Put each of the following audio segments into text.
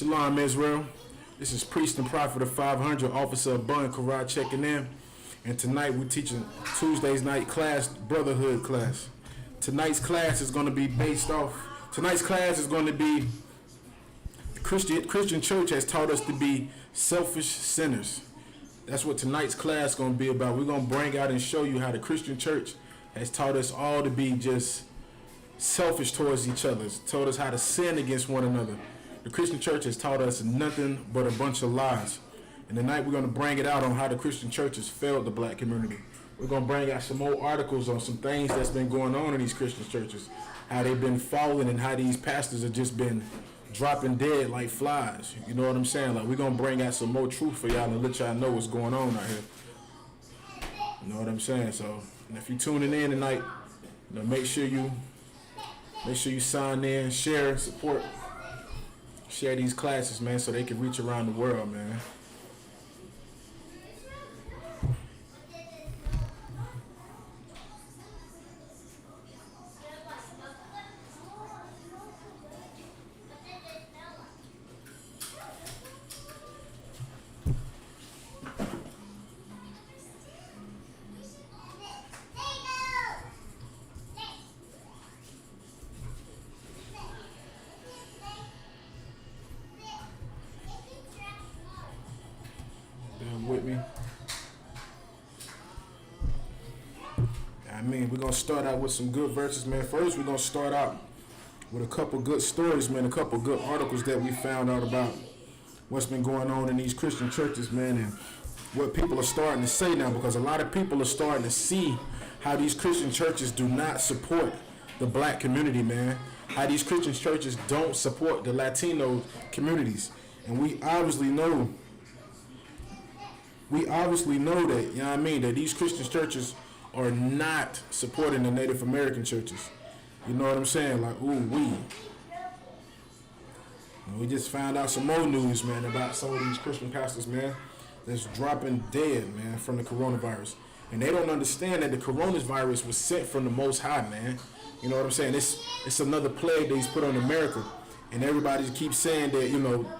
Shalom Israel. This is Priest and Prophet of 500, Officer of Bun Karad checking in. And tonight we're teaching Tuesday's night class, Brotherhood class. Tonight's class is going to be the Christian church has taught us to be selfish sinners. That's what tonight's class is going to be about. We're going to bring out and show you how the Christian church has taught us all to be just selfish towards each other. It's taught us how to sin against one another. The Christian church has taught us nothing but a bunch of lies. And tonight we're going to bring it out on how the Christian church has failed the black community. We're going to bring out some more articles on some things that's been going on in these Christian churches. How they've been falling and how these pastors have just been dropping dead like flies. You know what I'm saying? Like, we're going to bring out some more truth for y'all and let y'all know what's going on out here. You know what I'm saying? So, and if you're tuning in tonight, make sure you sign in, share, support. Share these classes, man, so they can reach around the world, man. With me. We're going to start out with some good verses, man. First, we're going to start out with a couple good stories, man, a couple good articles that we found out about what's been going on in these Christian churches, man, and what people are starting to say now, because a lot of people are starting to see how these Christian churches do not support the black community, man. How these Christian churches don't support the Latino communities. And we obviously know that, you know what I mean, that these Christian churches are not supporting the Native American churches. You know what I'm saying? Like, we just found out some more news, man, about some of these Christian pastors, man, that's dropping dead, man, from the coronavirus. And they don't understand that the coronavirus was sent from the Most High, man. You know what I'm saying? It's another plague that he's put on America. And everybody keeps saying that,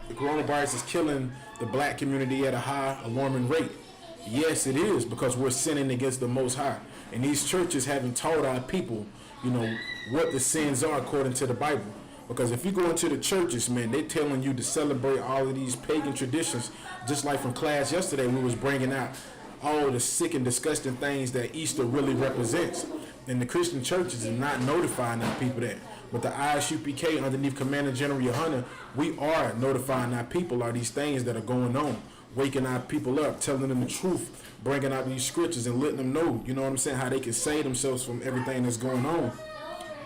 the coronavirus is killing the black community at a high, alarming rate. Yes, it is, because we're sinning against the Most High. And these churches haven't taught our people, what the sins are according to the Bible. Because if you go into the churches, man, they're telling you to celebrate all of these pagan traditions. Just like from class yesterday, we was bringing out all the sick and disgusting things that Easter really represents. And the Christian churches are not notifying our people that. But the ISUPK, underneath Commander General Yohana, we are notifying our people of these things that are going on, waking our people up, telling them the truth, bringing out these scriptures and letting them know, you know what I'm saying, how they can save themselves from everything that's going on.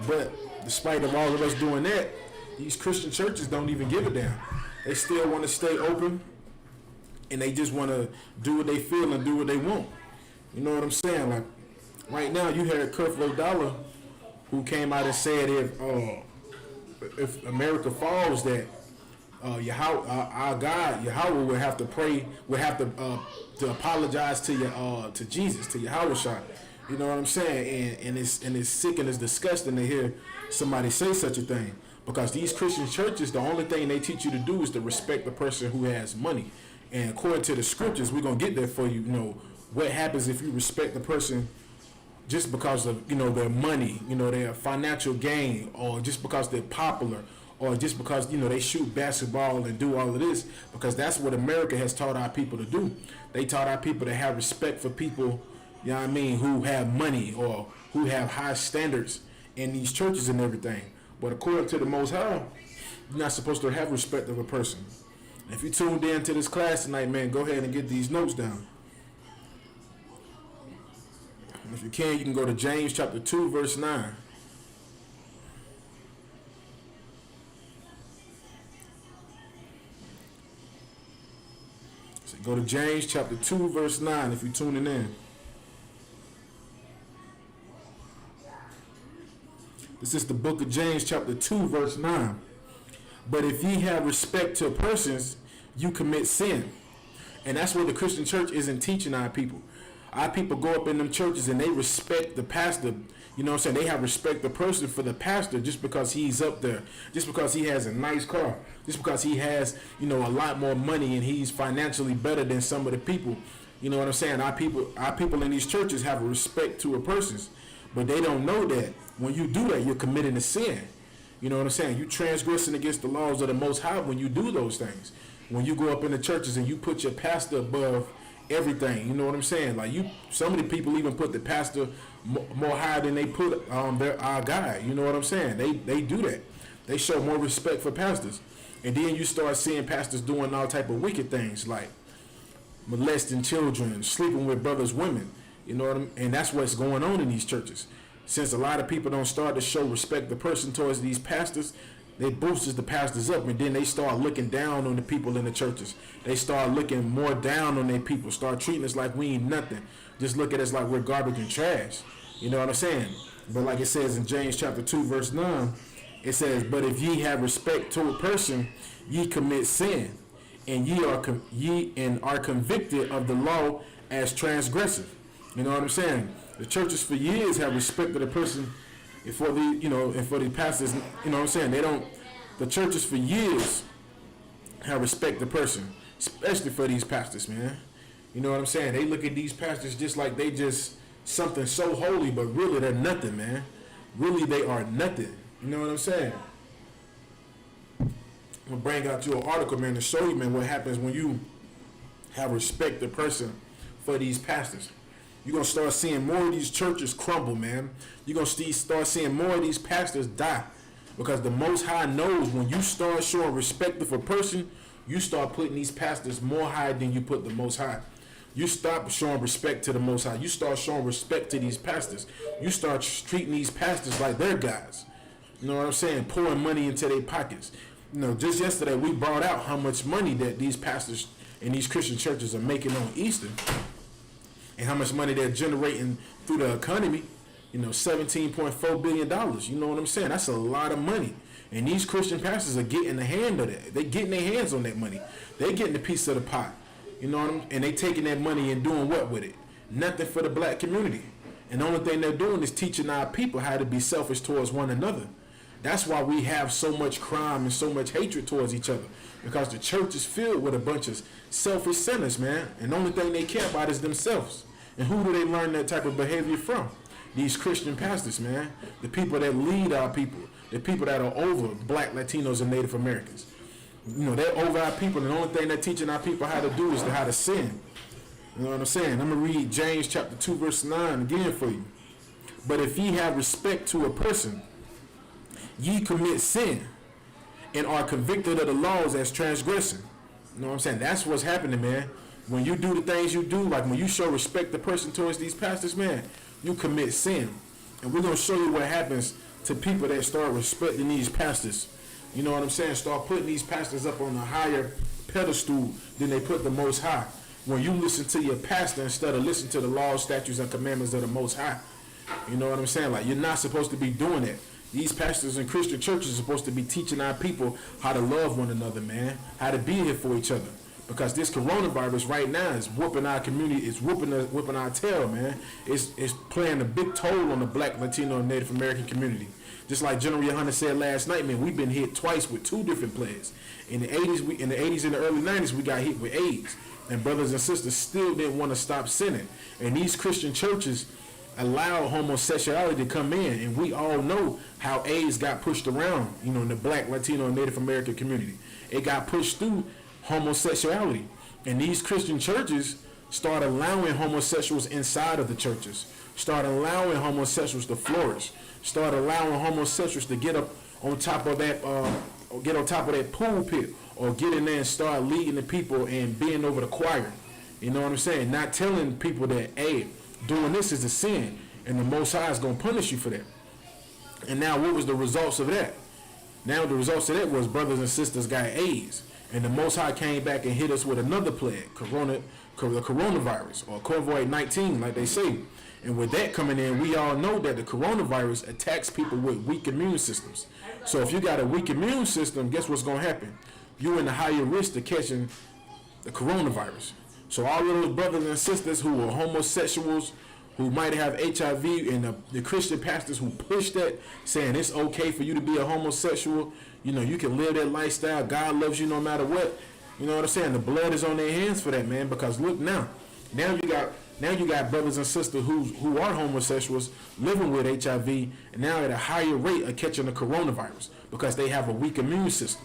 But despite of all of us doing that, these Christian churches don't even give a damn. They still want to stay open, and they just want to do what they feel and do what they want. You know what I'm saying? Like, right now, you heard Creflo Dollar, who came out and said if America falls, that our God Yahweh will have to pray, will have to apologize to Jesus, to Yahweh. You know what I'm saying? And it's sick and it's disgusting to hear somebody say such a thing, because these Christian churches, the only thing they teach you to do is to respect the person who has money. And according to the scriptures, we're gonna get there for you. What happens if you respect the person just because of their money, their financial gain, or just because they're popular, or just because they shoot basketball and do all of this, because that's what America has taught our people to do. They taught our people to have respect for people, who have money or who have high standards in these churches and everything. But according to the Most High, you're not supposed to have respect of a person. If you tuned in to this class tonight, man, go ahead and get these notes down. If you can go to James chapter 2, verse 9. So go to James chapter 2, verse 9 if you're tuning in. This is the book of James chapter 2, verse 9. But if ye have respect to persons, you commit sin. And that's what the Christian church isn't teaching our people. Our people go up in them churches and they respect the pastor. You know what I'm saying? They have respect the person for the pastor just because he's up there, just because he has a nice car, just because he has, a lot more money and he's financially better than some of the people. You know what I'm saying? Our people in these churches have a respect to a person, but they don't know that when you do that, you're committing a sin. You know what I'm saying? You transgressing against the laws of the Most High when you do those things. When you go up in the churches and you put your pastor above everything, you know what I'm saying? Like some of the people even put the pastor more higher than they put our guy. You know what I'm saying? They do that. They show more respect for pastors, and then you start seeing pastors doing all type of wicked things like molesting children, sleeping with brothers' women. You know what I mean? And that's what's going on in these churches. Since a lot of people don't start to show respect the person towards these pastors, they boosts the pastors up, and then they start looking down on the people in the churches. They start looking more down on their people, start treating us like we ain't nothing. Just look at us like we're garbage and trash. You know what I'm saying? But like it says in James chapter 2 verse 9, it says, "But if ye have respect to a person, ye commit sin, and ye are convicted of the law as transgressive." You know what I'm saying? The churches for years have respected a person. And for the pastors, you know what I'm saying? The churches for years have respected the person, especially for these pastors, man. You know what I'm saying? They look at these pastors just like they just something so holy, but really they're nothing, man. Really they are nothing. You know what I'm saying? I'm gonna bring out you an article, man, to show you, man, what happens when you have respect the person for these pastors. You're going to start seeing more of these churches crumble, man. You're going to start seeing more of these pastors die. Because the Most High knows when you start showing respect for a person, you start putting these pastors more high than you put the Most High. You stop showing respect to the Most High. You start showing respect to these pastors. You start treating these pastors like they're guys. You know what I'm saying? Pouring money into their pockets. Just yesterday we brought out how much money that these pastors in these Christian churches are making on Easter. And how much money they're generating through the economy, $17.4 billion. You know what I'm saying? That's a lot of money. And these Christian pastors are getting a hand of that. They're getting their hands on that money. They're getting a piece of the pot. You know what I'm saying? And they taking that money and doing what with it? Nothing for the black community. And the only thing they're doing is teaching our people how to be selfish towards one another. That's why we have so much crime and so much hatred towards each other. Because the church is filled with a bunch of selfish sinners, man. And the only thing they care about is themselves. And who do they learn that type of behavior from? These Christian pastors, man. The people that lead our people. The people that are over black, Latinos, and Native Americans. They're over our people. And the only thing they're teaching our people how to do is how to sin. You know what I'm saying? I'm going to read James chapter 2, verse 9 again for you. "But if ye have respect to a person, ye commit sin, and are convicted of the laws as transgressing." You know what I'm saying? That's what's happening, man. When you do the things you do, like when you show respect the person towards these pastors, man, you commit sin. And we're going to show you what happens to people that start respecting these pastors. You know what I'm saying? Start putting these pastors up on a higher pedestal than they put the Most High. When you listen to your pastor instead of listening to the laws, statutes, and commandments of the Most High. You know what I'm saying? Like, you're not supposed to be doing that. These pastors in Christian churches are supposed to be teaching our people how to love one another, man. How to be here for each other. Because this coronavirus right now is whooping our community. It's whooping our tail, man. It's playing a big toll on the black, Latino, and Native American community. Just like General Yohana said last night, man, we've been hit twice with two different plagues. In the 80s and the early 90s, we got hit with AIDS. And brothers and sisters still didn't want to stop sinning. And these Christian churches allow homosexuality to come in, and we all know how AIDS got pushed around, in the black, Latino, and Native American community. It got pushed through homosexuality, and these Christian churches start allowing homosexuals inside of the churches, start allowing homosexuals to flourish, start allowing homosexuals to get up on top of that pulpit, or get in there and start leading the people and being over the choir. You know what I'm saying? Not telling people that, hey, doing this is a sin, and the Most High is going to punish you for that. And now what was the results of that? Now the results of that was brothers and sisters got AIDS. And the Most High came back and hit us with another plague, the coronavirus, or COVID-19, like they say. And with that coming in, we all know that the coronavirus attacks people with weak immune systems. So if you got a weak immune system, guess what's going to happen? You're in a higher risk of catching the coronavirus. So all of those brothers and sisters who are homosexuals, who might have HIV, and the Christian pastors who push that, saying it's okay for you to be a homosexual, you can live that lifestyle, God loves you no matter what. You know what I'm saying? The blood is on their hands for that, man, because look now you got brothers and sisters who are homosexuals living with HIV, and now at a higher rate of catching the coronavirus because they have a weak immune system.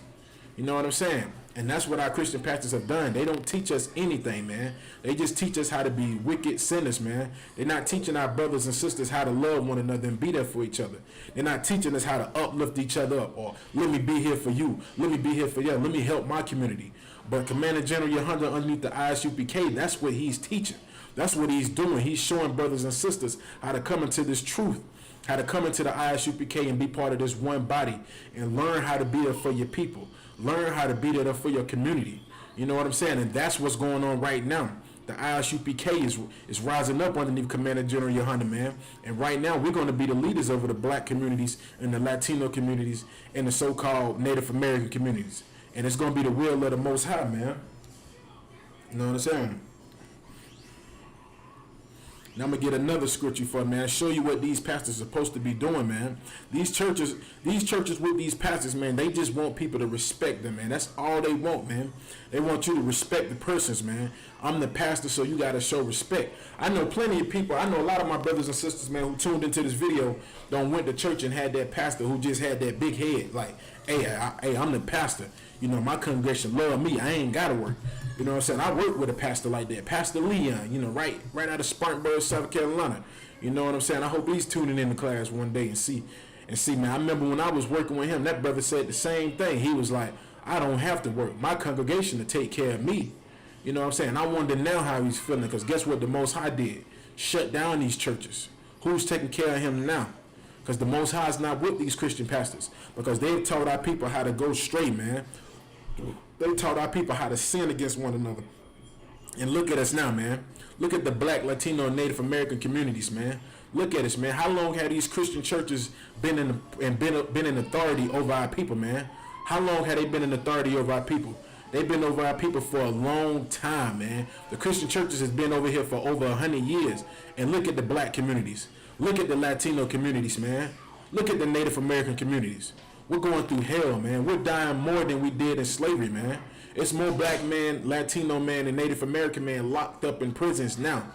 You know what I'm saying? And that's what our Christian pastors have done. They don't teach us anything, man. They just teach us how to be wicked sinners, man. They're not teaching our brothers and sisters how to love one another and be there for each other. They're not teaching us how to uplift each other up, or let me be here for you. Let me be here for you. Let me help my community. But Commander General Yohana underneath the ISUPK, that's what he's teaching. That's what he's doing. He's showing brothers and sisters how to come into this truth, how to come into the ISUPK and be part of this one body and learn how to be there for your people. Learn how to be there for your community. You know what I'm saying? And that's what's going on right now. The ISUPK is rising up underneath Commander General Yohana, man. And right now, we're going to be the leaders over the black communities and the Latino communities and the so-called Native American communities. And it's going to be the will of the Most High, man. You know what I'm saying? Now I'm going to get another scripture for you, man. Show you what these pastors are supposed to be doing, man. These churches with these pastors, man, they just want people to respect them, man. That's all they want, man. They want you to respect the persons, man. I'm the pastor, so you got to show respect. I know plenty of people. I know a lot of my brothers and sisters, man, who tuned into this video, went to church and had that pastor who just had that big head. Like, hey, I'm the pastor. My congregation love me. I ain't got to work. You know what I'm saying? I work with a pastor like that, Pastor Leon, right out of Spartanburg, South Carolina. You know what I'm saying? I hope he's tuning in the class one day and see, man. I remember when I was working with him, that brother said the same thing. He was like, I don't have to work. My congregation to take care of me. You know what I'm saying? I wonder now how he's feeling, because guess what the Most High did? Shut down these churches. Who's taking care of him now? Because the Most High is not with these Christian pastors, because they've taught our people how to go straight, man. They taught our people how to sin against one another. And look at us now, man. Look at the black, Latino, and Native American communities, man. Look at us, man. How long have these Christian churches been in authority over our people, man? How long have they been in authority over our people? They've been over our people for a long time, man. The Christian churches has been over here for over 100 years. And look at the black communities. Look at the Latino communities, man. Look at the Native American communities. We're going through hell, man. We're dying more than we did in slavery, man. It's more black men, Latino men, and Native American men locked up in prisons now.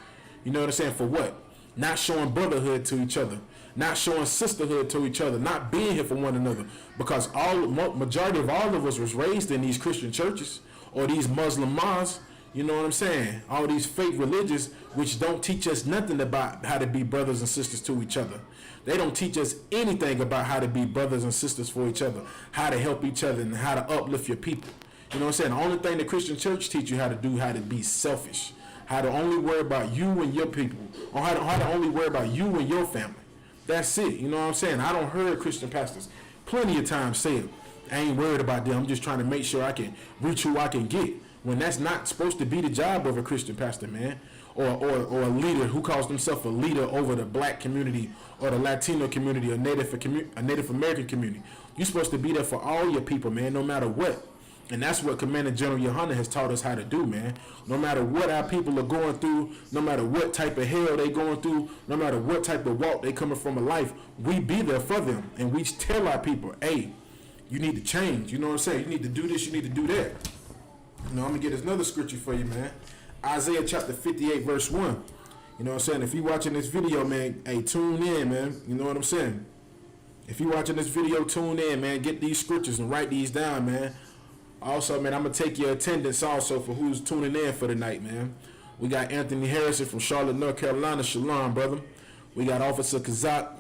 You know what I'm saying? For what? Not showing brotherhood to each other. Not showing sisterhood to each other. Not being here for one another. Because majority of all of us was raised in these Christian churches or these Muslim mosques. You know what I'm saying? All these fake religions which don't teach us nothing about how to be brothers and sisters to each other. They don't teach us anything about how to be brothers and sisters for each other, how to help each other, and how to uplift your people. You know what I'm saying? The only thing the Christian church teach you how to do, how to be selfish, how to only worry about you and your people, or how to only worry about you and your family. That's it. You know what I'm saying? I don't heard Christian pastors plenty of times say it. I ain't worried about them. I'm just trying to make sure I can reach who I can get. When that's not supposed to be the job of a Christian pastor, man. Or a leader who calls himself a leader over the black community or the Latino community or Native American community. You're supposed to be there for all your people, man, no matter what. And that's what Commander General Yohana has taught us how to do, man. No matter what our people are going through, no matter what type of hell they going through, no matter what type of walk they coming from in life, we be there for them. And we tell our people, hey, you need to change. You know what I'm saying? You need to do this, you need to do that. You know, I'm going to get another scripture for you, man. Isaiah chapter 58, verse 1. You know what I'm saying? If you're watching this video, man, hey, tune in, man. You know what I'm saying? If you're watching this video, tune in, man. Get these scriptures and write these down, man. Also, man, I'm going to take your attendance also for who's tuning in for the night, man. We got Anthony Harrison from Charlotte, North Carolina. Shalom, brother. We got Officer Kazak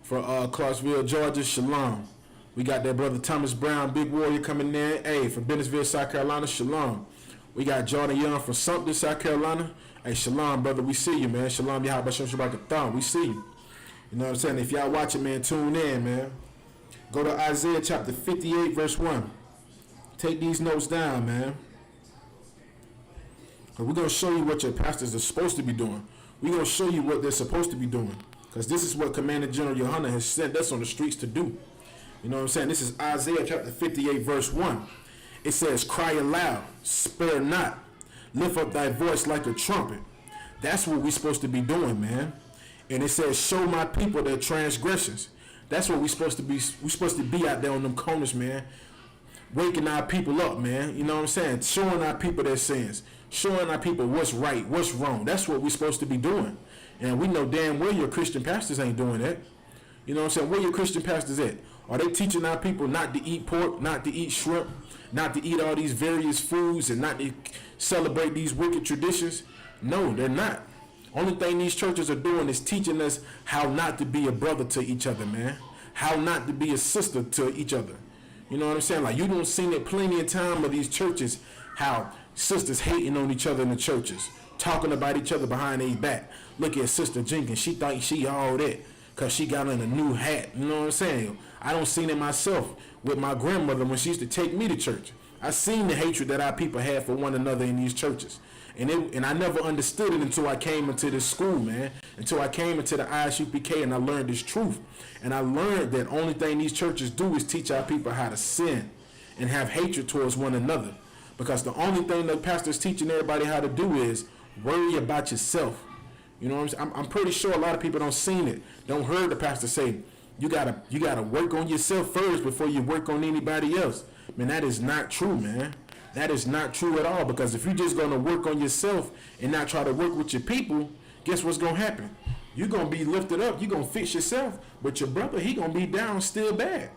from Clarksville, Georgia. Shalom. We got that brother Thomas Brown, Big Warrior, coming in. Hey, from Bennisville, South Carolina. Shalom. We got Jordan Young from Sumter, South Carolina. Hey, shalom, brother. We see you, man. Shalom, Yahabashim Shabbat. We see you. You know what I'm saying? If y'all watching, man, tune in, man. Go to Isaiah chapter 58, verse 1. Take these notes down, man. We're going to show you what your pastors are supposed to be doing. We're going to show you what they're supposed to be doing. Because this is what Commander General Yohana has sent us on the streets to do. You know what I'm saying? This is Isaiah chapter 58, verse 1. It says, cry aloud, spare not. Lift up thy voice like a trumpet. That's what we're supposed to be doing, man. And it says, show my people their transgressions. That's what we're supposed to be. We're supposed to be out there on them corners, man. Waking our people up, man. You know what I'm saying? Showing our people their sins. Showing our people what's right, what's wrong. That's what we're supposed to be doing. And we know damn well your Christian pastors ain't doing that. You know what I'm saying? Where your Christian pastors at? Are they teaching our people not to eat pork, not to eat shrimp, not to eat all these various foods, and not to celebrate these wicked traditions? No, they're not. Only thing these churches are doing is teaching us how not to be a brother to each other, man. How not to be a sister to each other. You know what I'm saying? Like, you don't see it plenty of time of these churches, how sisters hating on each other in the churches, talking about each other behind their back. Look at Sister Jenkins. She thought she all that because she got on a new hat. You know what I'm saying? I don't seen it myself with my grandmother when she used to take me to church. I seen the hatred that our people had for one another in these churches. And I never understood it until I came into this school, man. Until I came into the ISUPK and I learned this truth. And I learned that only thing these churches do is teach our people how to sin and have hatred towards one another. Because the only thing the pastor's teaching everybody how to do is worry about yourself. You know what I'm saying? I'm pretty sure a lot of people don't seen it. Don't heard the pastor say, you gotta work on yourself first before you work on anybody else. Man, that is not true, man. That is not true at all, because if you're just going to work on yourself and not try to work with your people, guess what's going to happen? You're going to be lifted up. You're going to fix yourself, but your brother, he going to be down still bad.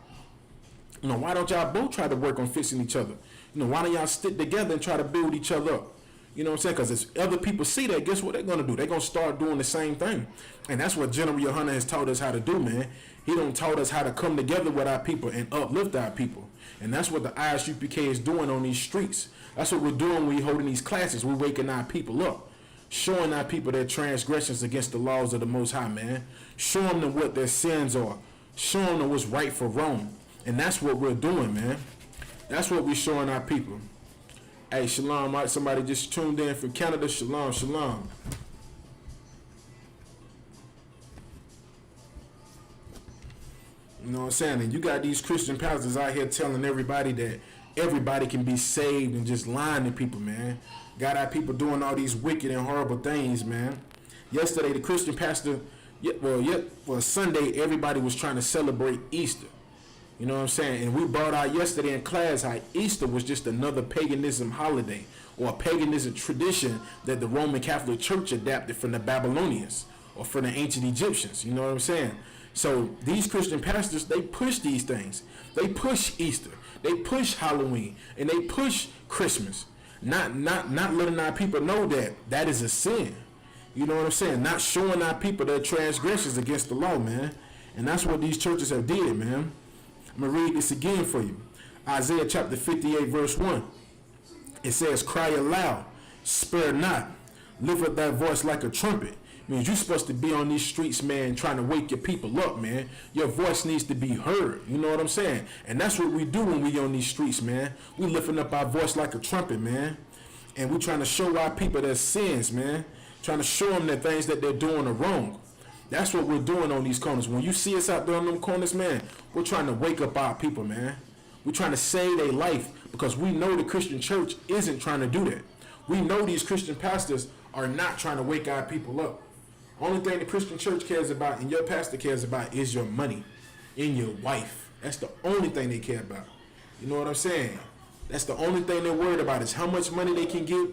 You know, why don't y'all both try to work on fixing each other? You know, why don't y'all stick together and try to build each other up? You know what I'm saying? Because if other people see that, guess what they're going to do? They're going to start doing the same thing. And that's what General Yohana has taught us how to do, man. He done taught us how to come together with our people and uplift our people. And that's what the ISUPK is doing on these streets. That's what we're doing when we're holding these classes. We're waking our people up. Showing our people their transgressions against the laws of the Most High, man. Showing them what their sins are. Showing them what's right for wrong. And that's what we're doing, man. That's what we're showing our people. Hey, shalom. Somebody just tuned in from Canada. Shalom, shalom. You know what I'm saying? And you got these Christian pastors out here telling everybody that everybody can be saved and just lying to people, man. Got our people doing all these wicked and horrible things, man. Yesterday, the Christian pastor, Sunday, everybody was trying to celebrate Easter. You know what I'm saying? And we brought out yesterday in class how Easter was just another paganism holiday or a paganism tradition that the Roman Catholic Church adapted from the Babylonians or from the ancient Egyptians. You know what I'm saying? So these Christian pastors, they push these things. They push Easter. They push Halloween. And they push Christmas. Not letting our people know that that is a sin. You know what I'm saying? Not showing our people their transgressions against the law, man. And that's what these churches have did, man. I'm going to read this again for you. Isaiah chapter 58, verse 1. It says, cry aloud, spare not, lift up thy voice like a trumpet. Means you're supposed to be on these streets, man, trying to wake your people up, man. Your voice needs to be heard. You know what I'm saying? And that's what we do when we on these streets, man. We lifting up our voice like a trumpet, man. And we trying to show our people their sins, man. Trying to show them the things that they're doing are wrong. That's what we're doing on these corners. When you see us out there on them corners, man, we're trying to wake up our people, man. We're trying to save their life because we know the Christian church isn't trying to do that. We know these Christian pastors are not trying to wake our people up. Only thing the Christian church cares about and your pastor cares about is your money and your wife. That's the only thing they care about. You know what I'm saying? That's the only thing they're worried about is how much money they can get,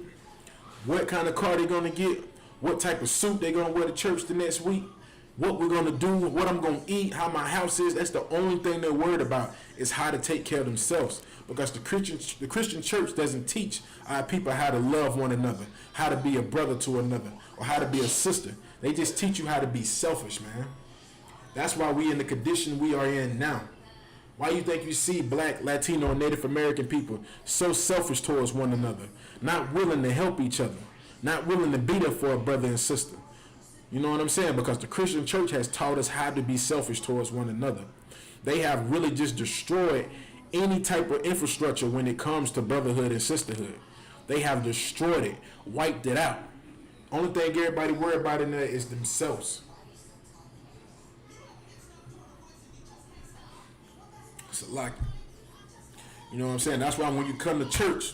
what kind of car they're going to get, what type of suit they're going to wear to church the next week, what we're going to do, what I'm going to eat, how my house is. That's the only thing they're worried about is how to take care of themselves. Because the Christian church doesn't teach our people how to love one another, how to be a brother to another, or how to be a sister. They just teach you how to be selfish, man. That's why we in the condition we are in now. Why you think you see Black, Latino, and Native American people so selfish towards one another, not willing to help each other, not willing to be there for a brother and sister? You know what I'm saying? Because the Christian church has taught us how to be selfish towards one another. They have really just destroyed any type of infrastructure when it comes to brotherhood and sisterhood. They have destroyed it, wiped it out. Only thing everybody worry about in there is themselves. It's a lot. You know what I'm saying? That's why when you come to church,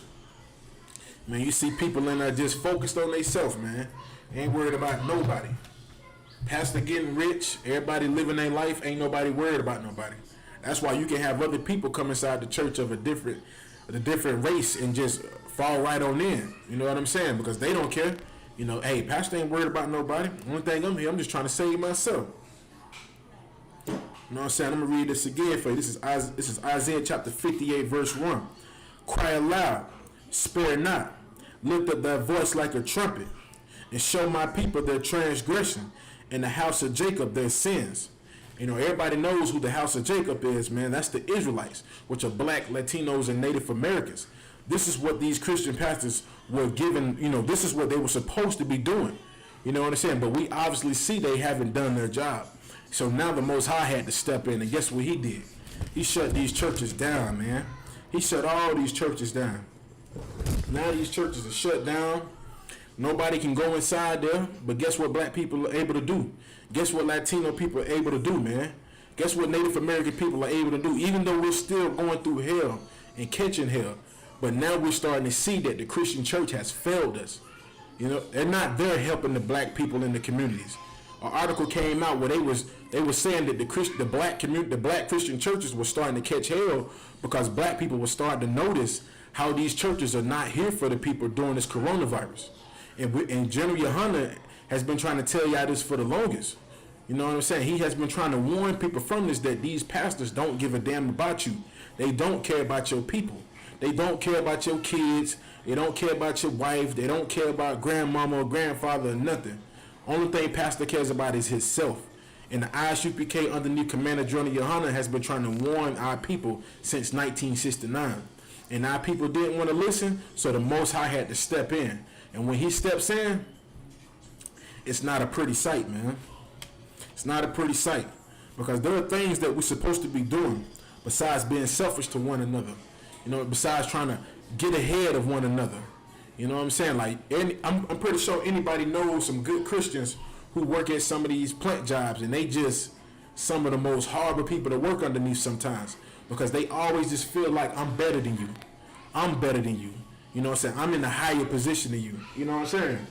Man, you see people in there just focused on themselves, man. Ain't worried about nobody. Pastor getting rich, everybody living their life, ain't nobody worried about nobody. That's why you can have other people come inside the church of a different race and just fall right on in. You know what I'm saying? Because they don't care. You know, hey, pastor ain't worried about nobody. One thing I'm here, I'm just trying to save myself. You know what I'm saying? I'm gonna read this again for you. This is Isaiah chapter 58, verse 1. Cry aloud, spare not, lift up thy voice like a trumpet, and show my people their transgression, and the house of Jacob their sins. You know, everybody knows who the house of Jacob is, man. That's the Israelites, which are black, Latinos, and Native Americans. This is what these Christian pastors were given, you know, this is what they were supposed to be doing. You know what I'm saying? But we obviously see they haven't done their job. So now the Most High had to step in, and guess what he did? He shut these churches down, man. He shut all these churches down. Now these churches are shut down. Nobody can go inside there, but guess what black people are able to do? Guess what Latino people are able to do, man? Guess what Native American people are able to do? Even though we're still going through hell and catching hell, but now we're starting to see that the Christian church has failed us. You know, they're not there helping the black people in the communities. An article came out where they were saying that the black Christian churches were starting to catch hell because black people were starting to notice how these churches are not here for the people during this coronavirus. And General Yohana has been trying to tell y'all this for the longest. You know what I'm saying? He has been trying to warn people from this, that these pastors don't give a damn about you. They don't care about your people. They don't care about your kids. They don't care about your wife. They don't care about grandmama or grandfather or nothing. Only thing pastor cares about is himself. And the ISUPK underneath Commander General Yohana has been trying to warn our people since 1969. And our people didn't want to listen, so the Most High had to step in. And when he steps in, it's not a pretty sight, man. It's not a pretty sight. Because there are things that we're supposed to be doing besides being selfish to one another. You know, besides trying to get ahead of one another. You know what I'm saying? Like, I'm pretty sure anybody knows some good Christians who work at some of these plant jobs, and they just some of the most horrible people to work underneath sometimes, because they always just feel like I'm better than you. I'm better than you. You know what I'm saying? I'm in a higher position than you. You know what I'm saying?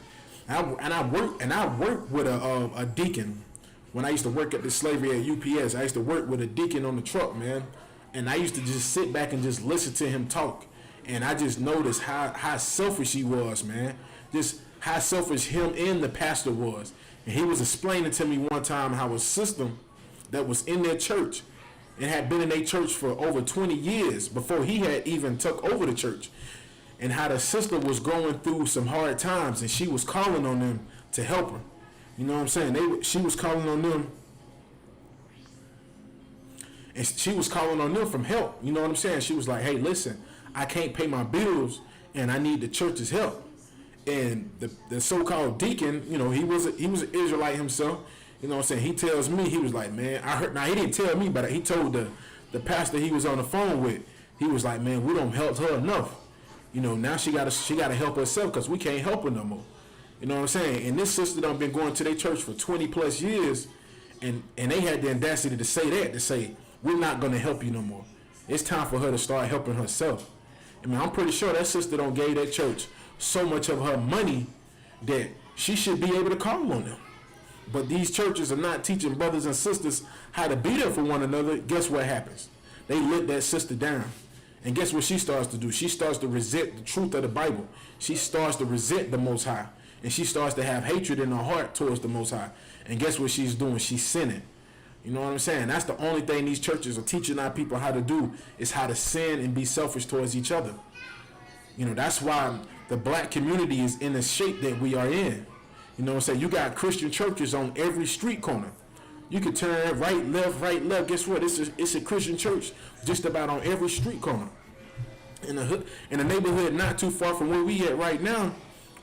And I work with a deacon. When I used to work at the slavery at UPS, I used to work with a deacon on the truck, man. And I used to just sit back and just listen to him talk. And I just noticed how selfish he was, man. Just how selfish him and the pastor was. And he was explaining to me one time how a sister that was in their church and had been in their church for over 20 years before he had even took over the church, and how the sister was going through some hard times, and she was calling on them to help her. You know what I'm saying? She was calling on them, and she was calling on them from help. You know what I'm saying? She was like, hey, listen, I can't pay my bills, and I need the church's help. And the so-called deacon, you know, he was an Israelite himself. You know what I'm saying? He tells me, he was like, man, I heard. Now, he didn't tell me, but he told the pastor he was on the phone with. He was like, man, we don't help her enough. You know, now she gotta help herself, because we can't help her no more. You know what I'm saying? And this sister done been going to their church for 20 plus years, and they had the audacity to say, we're not gonna help you no more. It's time for her to start helping herself. I mean, I'm pretty sure that sister don't gave that church so much of her money that she should be able to call on them. But these churches are not teaching brothers and sisters how to be there for one another. Guess what happens? They let that sister down. And guess what she starts to do? She starts to resent the truth of the Bible. She starts to resent the Most High. And she starts to have hatred in her heart towards the Most High. And guess what she's doing? She's sinning. You know what I'm saying? That's the only thing these churches are teaching our people how to do, is how to sin and be selfish towards each other. You know, that's why the black community is in the shape that we are in. You know what I'm saying? You got Christian churches on every street corner. You can turn right, left. Guess what? It's a Christian church just about on every street corner. In the neighborhood not too far from where we at right now,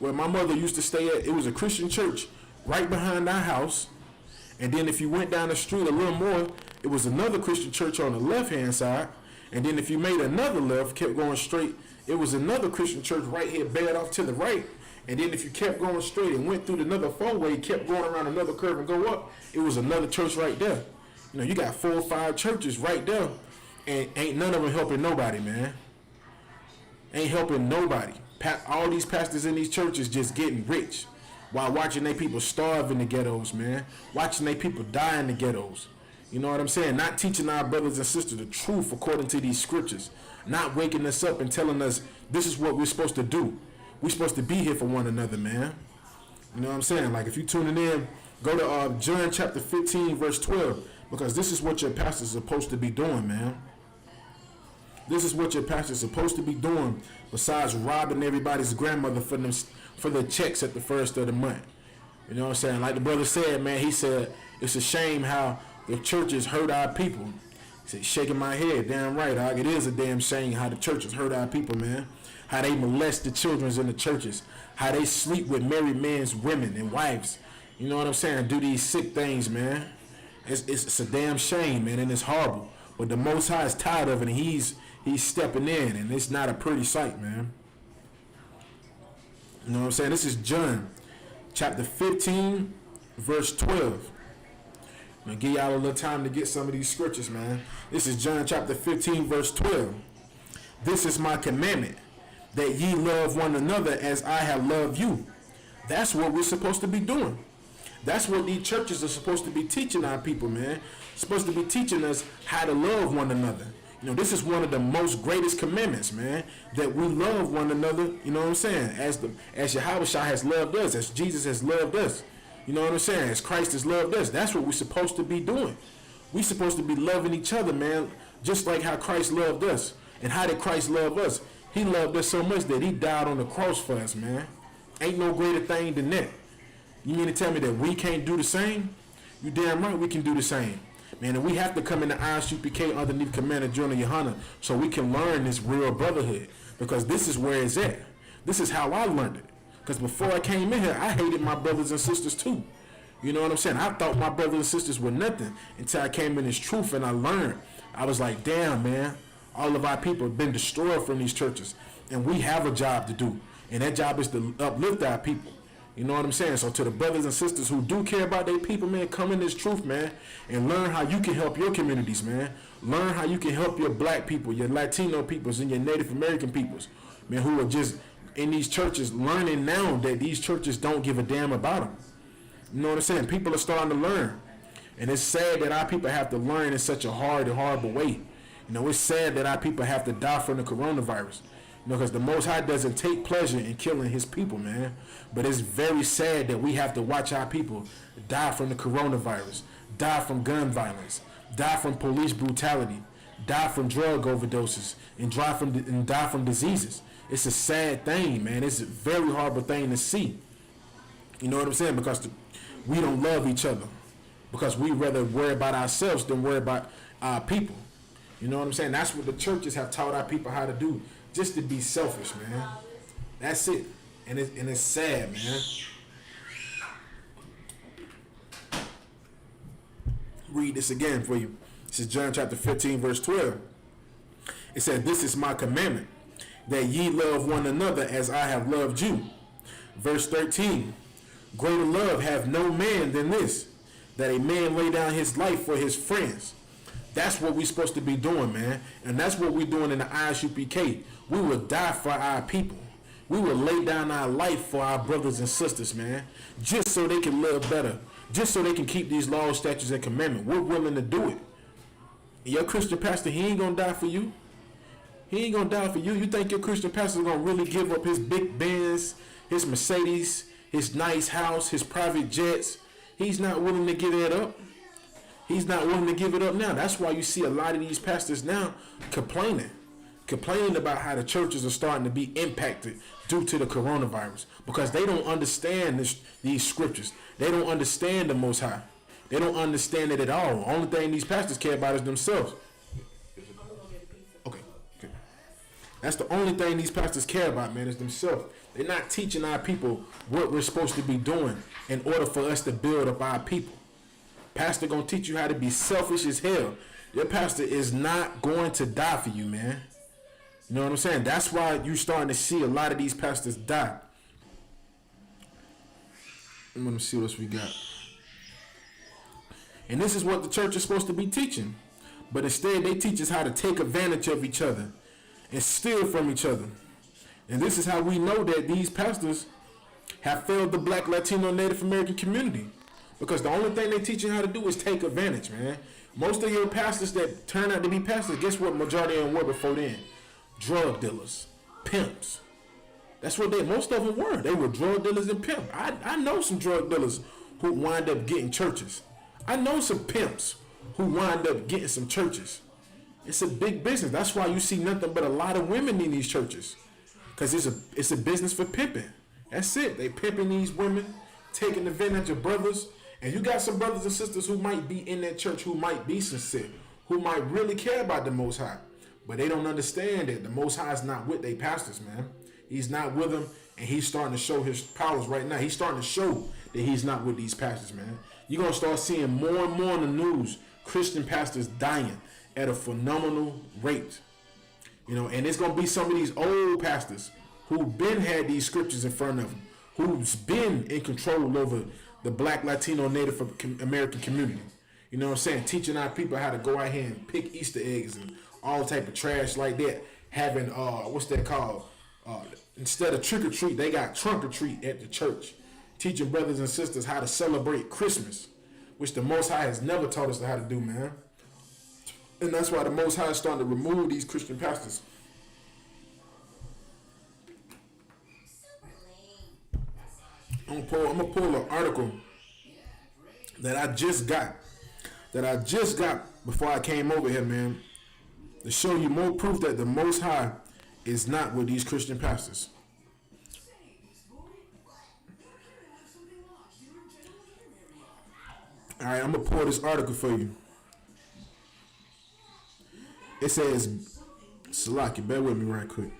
where my mother used to stay at, it was a Christian church right behind our house. And then if you went down the street a little more, it was another Christian church on the left-hand side. And then if you made another left, kept going straight, it was another Christian church right here, bared off to the right. And then if you kept going straight and went through another four-way, kept going around another curve and go up, it was another church right there. You know, you got 4 or 5 churches right there, and ain't none of them helping nobody, man. Ain't helping nobody. all these pastors in these churches just getting rich while watching their people starve in the ghettos, man. Watching their people die in the ghettos. You know what I'm saying? Not teaching our brothers and sisters the truth according to these scriptures. Not waking us up and telling us this is what we're supposed to do. We're supposed to be here for one another, man. You know what I'm saying? Like, if you're tuning in, go to John chapter 15, verse 12, because this is what your pastor's supposed to be doing, man. This is what your pastor's supposed to be doing, besides robbing everybody's grandmother for the checks at the first of the month. You know what I'm saying? Like the brother said, man, he said, it's a shame how the churches hurt our people. He said, shaking my head, damn right, dog. It is a damn shame how the churches hurt our people, man. How they molest the children in the churches. How they sleep with married men's women and wives. You know what I'm saying? Do these sick things, man. It's a damn shame, man, and it's horrible. But the Most High is tired of it, and he's stepping in, and it's not a pretty sight, man. You know what I'm saying? This is John chapter 15, verse 12. I'm going to give y'all a little time to get some of these scriptures, man. This is John chapter 15, verse 12. This is my commandment, that ye love one another as I have loved you. That's what we're supposed to be doing. That's what these churches are supposed to be teaching our people, man. Supposed to be teaching us how to love one another. You know, this is one of the most greatest commandments, man, that we love one another, you know what I'm saying, as Yahweh Shah has loved us, as Jesus has loved us, you know what I'm saying, as Christ has loved us. That's what we're supposed to be doing. We're supposed to be loving each other, man, just like how Christ loved us. And how did Christ love us? He loved us so much that he died on the cross for us, man. Ain't no greater thing than that. You mean to tell me that we can't do the same? You damn right we can do the same. Man, and we have to come in the ISUPK underneath Commander Jonah Yohana so we can learn this real brotherhood. Because this is where it's at. This is how I learned it. Because before I came in here, I hated my brothers and sisters too. You know what I'm saying? I thought my brothers and sisters were nothing until I came in this truth and I learned. I was like, damn, man, all of our people have been destroyed from these churches. And we have a job to do. And that job is to uplift our people. You know what I'm saying? So to the brothers and sisters who do care about their people, man, come in this truth, man, and learn how you can help your communities, man. Learn how you can help your black people, your Latino peoples, and your Native American peoples, man, who are just in these churches learning now that these churches don't give a damn about them. You know what I'm saying? People are starting to learn. And it's sad that our people have to learn in such a hard and horrible way. You know, it's sad that our people have to die from the coronavirus. You know, because the Most High doesn't take pleasure in killing his people, man. But it's very sad that we have to watch our people die from the coronavirus, die from gun violence, die from police brutality, die from drug overdoses, and die from diseases. It's a sad thing, man. It's a very horrible thing to see. You know what I'm saying? Because we don't love each other. Because we rather worry about ourselves than worry about our people. You know what I'm saying? That's what the churches have taught our people how to do. Just to be selfish, man. That's it. And it's sad, man. Read this again for you. This is John chapter 15, verse 12. It says, this is my commandment, that ye love one another as I have loved you. Verse 13. Greater love hath no man than this, that a man lay down his life for his friends. That's what we're supposed to be doing, man. And that's what we're doing in the ISUPK. We will die for our people. We will lay down our life for our brothers and sisters, man. Just so they can live better. Just so they can keep these laws, statutes, and commandments. We're willing to do it. And your Christian pastor, he ain't going to die for you. He ain't going to die for you. You think your Christian pastor is going to really give up his big Benz, his Mercedes, his nice house, his private jets? He's not willing to give that up. He's not willing to give it up now. That's why you see a lot of these pastors now complaining about how the churches are starting to be impacted due to the coronavirus, because they don't understand these scriptures. They don't understand the Most High. They don't understand it at all. The only thing these pastors care about is themselves. Okay. That's the only thing these pastors care about, man, is themselves. They're not teaching our people what we're supposed to be doing in order for us to build up our people. Pastor gonna teach you how to be selfish as hell. Your pastor is not going to die for you, man. You know what I'm saying? That's why you're starting to see a lot of these pastors die. I'm gonna see what else we got. And this is what the church is supposed to be teaching. But instead they teach us how to take advantage of each other and steal from each other. And this is how we know that these pastors have failed the Black, Latino, Native American community. Because the only thing they teach you how to do is take advantage, man. Most of your pastors that turn out to be pastors, guess what majority of them were before then? Drug dealers, pimps. That's what most of them were. They were drug dealers and pimps. I know some drug dealers who wind up getting churches. I know some pimps who wind up getting some churches. It's a big business. That's why you see nothing but a lot of women in these churches. Because it's a business for pimping. That's it. They pimping these women, taking advantage of brothers. And you got some brothers and sisters who might be in that church, who might be sincere, who might really care about the Most High. But they don't understand that the Most High is not with their pastors, man. He's not with them, and he's starting to show his powers right now. He's starting to show that he's not with these pastors, man. You're going to start seeing more and more in the news Christian pastors dying at a phenomenal rate. You know, and it's going to be some of these old pastors who've been had these scriptures in front of them, who's been in control over the Black, Latino, Native American community. You know what I'm saying? Teaching our people how to go out here and pick Easter eggs and all type of trash like that. Having, what's that called? Instead of trick or treat, they got trunk or treat at the church. Teaching brothers and sisters how to celebrate Christmas, which the Most High has never taught us how to do, man. And that's why the Most High is starting to remove these Christian pastors. I'm gonna pull an article that I just got before I came over here, man, to show you more proof that the Most High is not with these Christian pastors. All right, I'm gonna pull this article for you. It says, Salaki, bear with me right quick.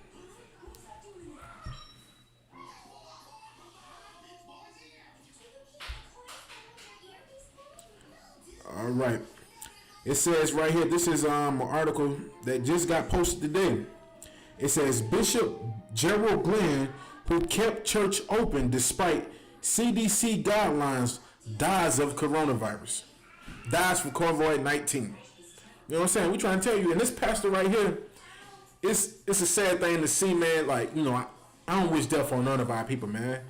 All right. It says right here, this is an article that just got posted today. It says Bishop Gerald Glenn, who kept church open despite CDC guidelines, dies of coronavirus. Dies from COVID-19. You know what I'm saying? We're trying to tell you, and this pastor right here, it's a sad thing to see, man. Like, you know, I don't wish death on none of our people, man.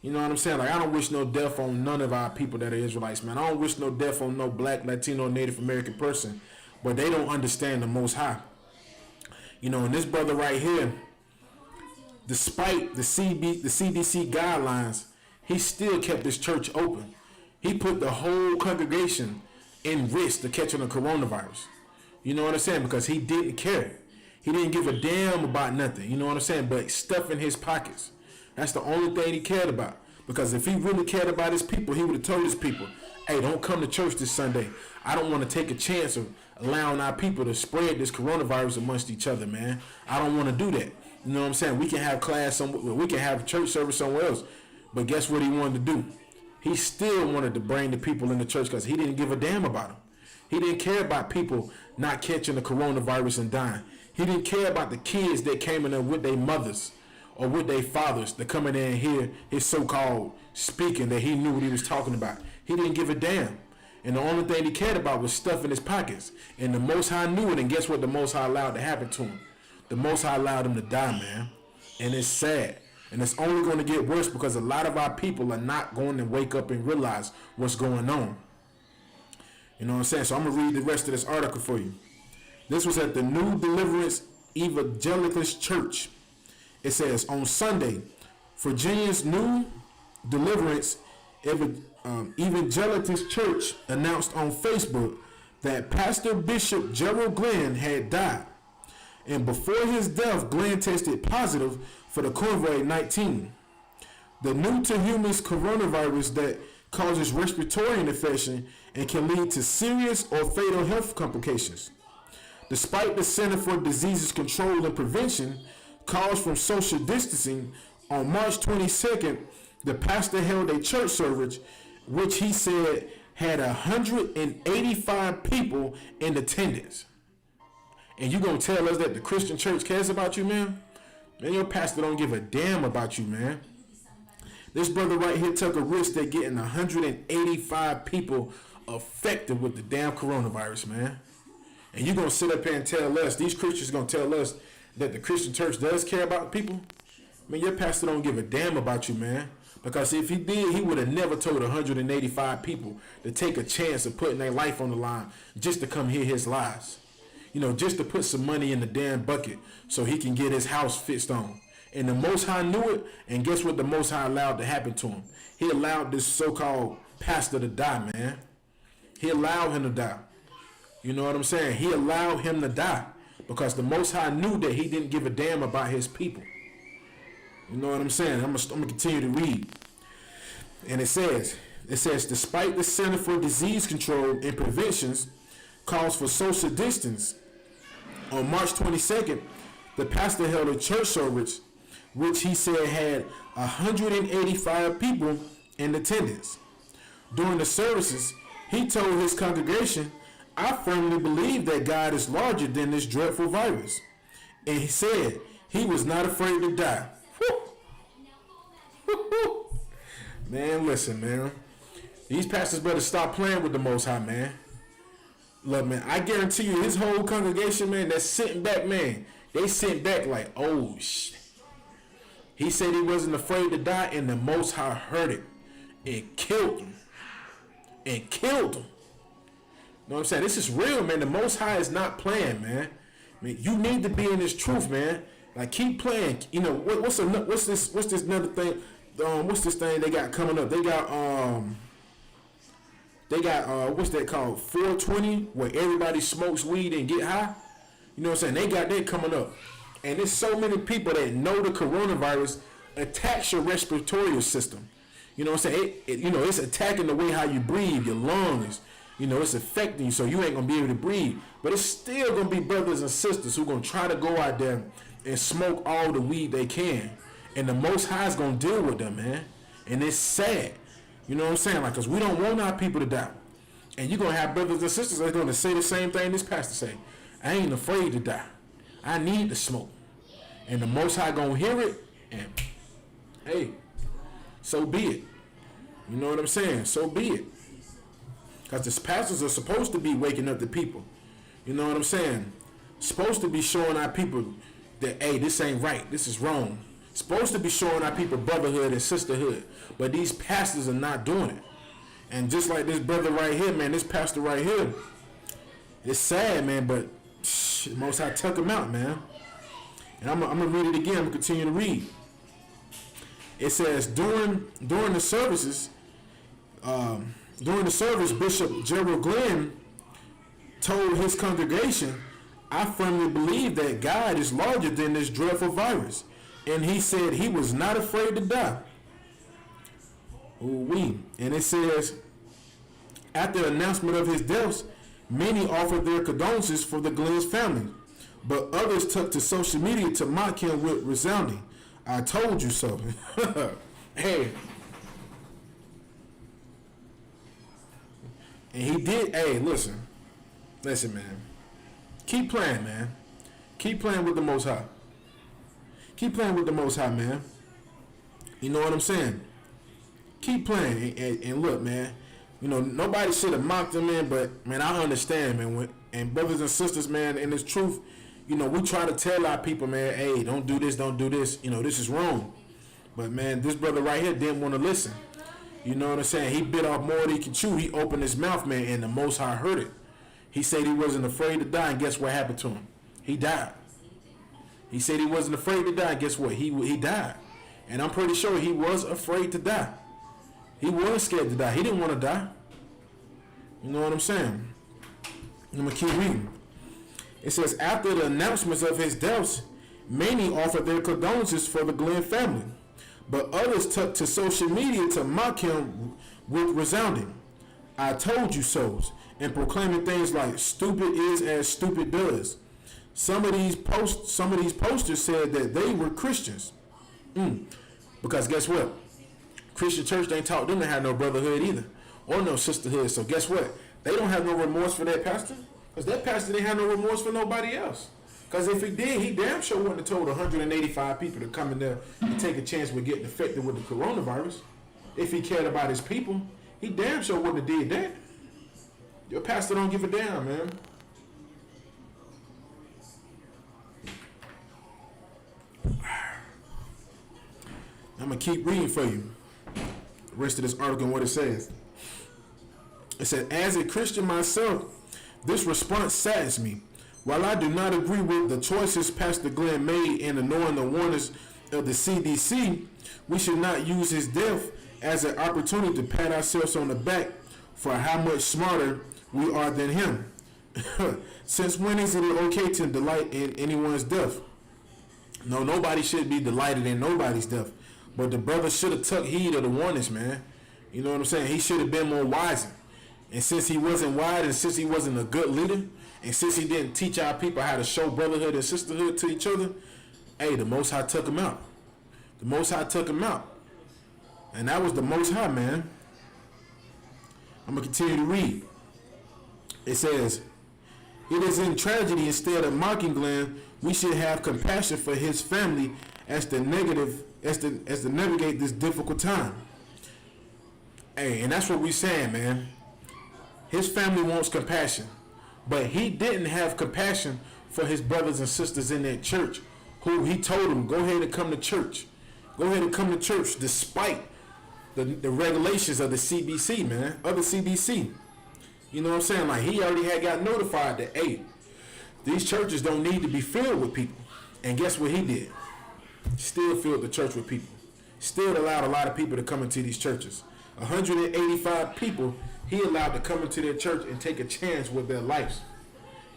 You know what I'm saying? Like, I don't wish no death on none of our people that are Israelites, man. I don't wish no death on no Black, Latino, Native American person. But they don't understand the Most High. You know, and this brother right here, despite the CDC guidelines, he still kept his church open. He put the whole congregation in risk of catching the coronavirus. You know what I'm saying? Because he didn't care. He didn't give a damn about nothing. You know what I'm saying? But stuff in his pockets. That's the only thing he cared about. Because if he really cared about his people, he would have told his people, hey, don't come to church this Sunday. I don't want to take a chance of allowing our people to spread this coronavirus amongst each other, man. I don't want to do that. You know what I'm saying? We can have class somewhere, we can have church service somewhere else. But guess what he wanted to do? He still wanted to bring the people in the church because he didn't give a damn about them. He didn't care about people not catching the coronavirus and dying. He didn't care about the kids that came in there with their mothers or with their fathers to come in there and hear his so-called speaking that he knew what he was talking about. He didn't give a damn. And the only thing he cared about was stuff in his pockets. And the Most High knew it, and guess what the Most High allowed to happen to him? The Most High allowed him to die, man. And it's sad. And it's only going to get worse because a lot of our people are not going to wake up and realize what's going on. You know what I'm saying? So I'm going to read the rest of this article for you. This was at the New Deliverance Evangelicalist Church. It says, on Sunday, Virginia's New Deliverance Evangelicalist Church announced on Facebook that Pastor Bishop Gerald Glenn had died. And before his death, Glenn tested positive for the COVID-19, the new to humans coronavirus that causes respiratory infection and can lead to serious or fatal health complications. Despite the Center for Diseases Control and Prevention calls from social distancing, on March 22nd, the pastor held a church service which he said had 185 people in attendance. And you gonna tell us that the Christian church cares about you, man? Man, your pastor don't give a damn about you, man. This brother right here took a risk at getting 185 people affected with the damn coronavirus, man. And you gonna sit up here and tell us, these Christians gonna tell us that the Christian church does care about people? Man, your pastor don't give a damn about you, man. Because if he did, he would have never told 185 people to take a chance of putting their life on the line just to come hear his lies. You know, just to put some money in the damn bucket so he can get his house fixed on. And the Most High knew it, and guess what the Most High allowed to happen to him? He allowed this so-called pastor to die, man. He allowed him to die. You know what I'm saying? He allowed him to die because the Most High knew that he didn't give a damn about his people. You know what I'm saying? I'm gonna continue to read. And it says, despite the Center for Disease Control and Prevention's calls for social distance, on March 22nd, the pastor held a church service which he said had 185 people in attendance. During the services, he told his congregation, "I firmly believe that God is larger than this dreadful virus." And he said he was not afraid to die. Man, listen, man. These pastors better stop playing with the Most High, man. Look, man, I guarantee you, his whole congregation, man, that's sitting back, man, they sit back like, oh, shit. He said he wasn't afraid to die, and the Most High heard it and killed him. And killed him. You know what I'm saying? This is real, man. The Most High is not playing, man. I mean, you need to be in this truth, man. Like, keep playing. You know, what's this another thing? What's this thing they got coming up? They got what's that called? 420, where everybody smokes weed and get high. You know what I'm saying? They got that coming up. And there's so many people that know the coronavirus attacks your respiratory system. You know what I'm saying? It's attacking the way how you breathe, your lungs. You know, it's affecting you, so you ain't gonna be able to breathe. But it's still gonna be brothers and sisters who gonna try to go out there and smoke all the weed they can. And the Most High is gonna deal with them, man. And it's sad. You know what I'm saying? Like, cause we don't want our people to die. And you're gonna have brothers and sisters that are gonna say the same thing this pastor say. I ain't afraid to die. I need to smoke. And the Most High gonna hear it, and hey, so be it. You know what I'm saying? So be it. Because the pastors are supposed to be waking up the people. You know what I'm saying? Supposed to be showing our people that, hey, this ain't right. This is wrong. Supposed to be showing our people brotherhood and sisterhood. But these pastors are not doing it. And just like this brother right here, man, this pastor right here, it's sad, man, but Most High took him out, man. And I'm going to read it again. I'm going to continue to read. It says, during the service, Bishop Gerald Glenn told his congregation, "I firmly believe that God is larger than this dreadful virus." And he said he was not afraid to die. Ooh-wee. And it says, after the announcement of his death, many offered their condolences for the Glenn's family, but others took to social media to mock him with resounding, "I told you so." Hey. And he did. Hey, listen, man. Keep playing, man. Keep playing with the Most High. Keep playing with the Most High, man. You know what I'm saying? Keep playing. And look, man, you know, nobody should have mocked him, man, but, man, I understand, man. And brothers and sisters, man, in this truth, you know, we try to tell our people, man, hey, don't do this, don't do this. You know, this is wrong. But, man, this brother right here didn't want to listen. You know what I'm saying? He bit off more than he could chew. He opened his mouth, man, and the Most High heard it. He said he wasn't afraid to die, and guess what happened to him? He died. He said he wasn't afraid to die, and guess what? He died. And I'm pretty sure he was afraid to die. He was scared to die. He didn't want to die. You know what I'm saying? I'm going to keep reading. It says, after the announcements of his death, many offered their condolences for the Glenn family, but others took to social media to mock him with resounding, "I told you so," and proclaiming things like "stupid is as stupid does." Some of these posters said that they were Christians. Because guess what? Christian church ain't taught them to have no brotherhood either, or no sisterhood. So guess what? They don't have no remorse for that pastor, because that pastor didn't have no remorse for nobody else. Because if he did, he damn sure wouldn't have told 185 people to come in there and take a chance with getting affected with the coronavirus. If he cared about his people, he damn sure wouldn't have did that. Your pastor don't give a damn, man. I'm going to keep reading for you the rest of this article and what it says. It said, as a Christian myself, this response saddens me. While I do not agree with the choices Pastor Glenn made in ignoring the warnings of the CDC, we should not use his death as an opportunity to pat ourselves on the back for how much smarter we are than him. Since when is it okay to delight in anyone's death? No, nobody should be delighted in nobody's death. But the brother should have took heed of the warnings, man. You know what I'm saying? He should have been more wiser. And since he wasn't wise, and since he wasn't a good leader, and since he didn't teach our people how to show brotherhood and sisterhood to each other, hey, the Most High took him out. The Most High took him out. And that was the Most High, man. I'm going to continue to read. It says, it is in tragedy, instead of mocking Glenn, we should have compassion for his family as to navigate this difficult time. Hey, and that's what we're saying, man. His family wants compassion, but he didn't have compassion for his brothers and sisters in that church, who he told them, go ahead and come to church. Go ahead and come to church despite the regulations of the CBC, man, of the CDC. You know what I'm saying? Like, he already had got notified that, hey, these churches don't need to be filled with people. And guess what he did? Still filled the church with people. Still allowed a lot of people to come into these churches. 185 people he allowed to come into their church and take a chance with their lives.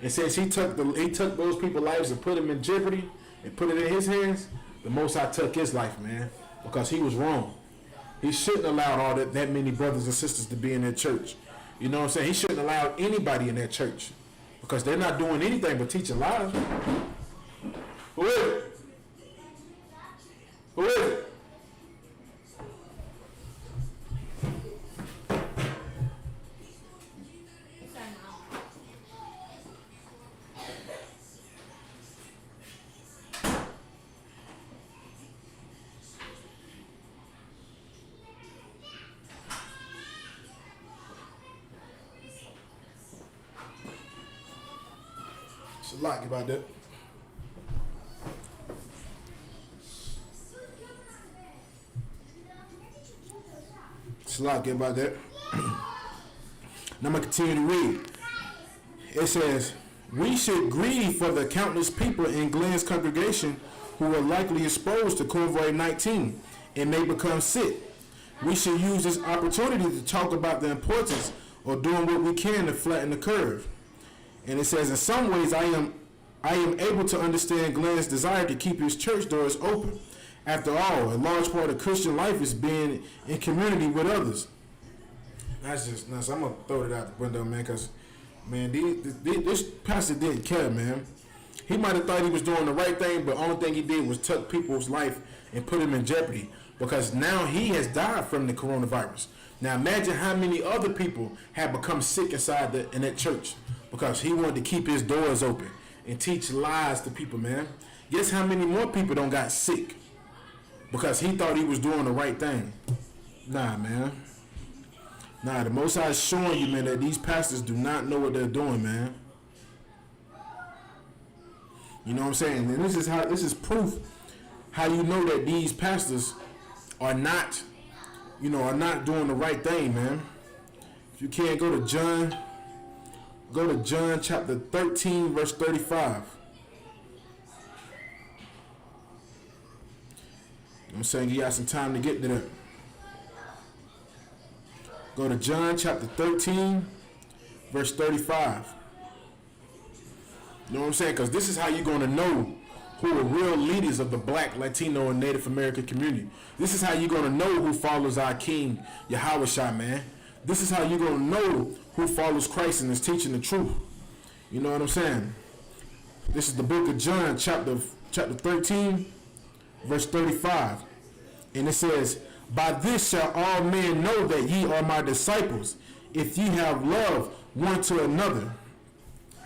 And since he took those people's lives and put them in jeopardy and put it in his hands, the Most High took his life, man, because he was wrong. He shouldn't allow all that many brothers and sisters to be in their church. You know what I'm saying? He shouldn't allow anybody in that church because they're not doing anything but teaching lies. Who is it? Who is it? It's a lot about that. It's a lot about that. Now I'm going to continue to read. It says, we should grieve for the countless people in Glenn's congregation who are likely exposed to COVID-19 and may become sick. We should use this opportunity to talk about the importance of doing what we can to flatten the curve. And it says, in some ways, I am able to understand Glenn's desire to keep his church doors open. After all, a large part of Christian life is being in community with others. That's just nuts. I'm going to throw it out the window, man, because, man, this pastor didn't care, man. He might have thought he was doing the right thing, but the only thing he did was took people's life and put them in jeopardy, because now he has died from the coronavirus. Now imagine how many other people have become sick in that church because he wanted to keep his doors open and teach lies to people, man. Guess how many more people don't got sick because he thought he was doing the right thing? Nah, man. Nah, the Most High is showing you, man, that these pastors do not know what they're doing, man. You know what I'm saying? And this is proof how you know that these pastors are not doing the right thing, man. If you can't, go to John chapter 13, verse 35. I'm saying you got some time to get to that. Go to John chapter 13, verse 35. You know what I'm saying? Because this is how you're going to know who are real leaders of the Black, Latino, and Native American community. This is how you're going to know who follows our King, Yahushua, man. This is how you're going to know who follows Christ and is teaching the truth. You know what I'm saying? This is the book of John, chapter 13, verse 35. And it says, by this shall all men know that ye are my disciples, if ye have love one to another.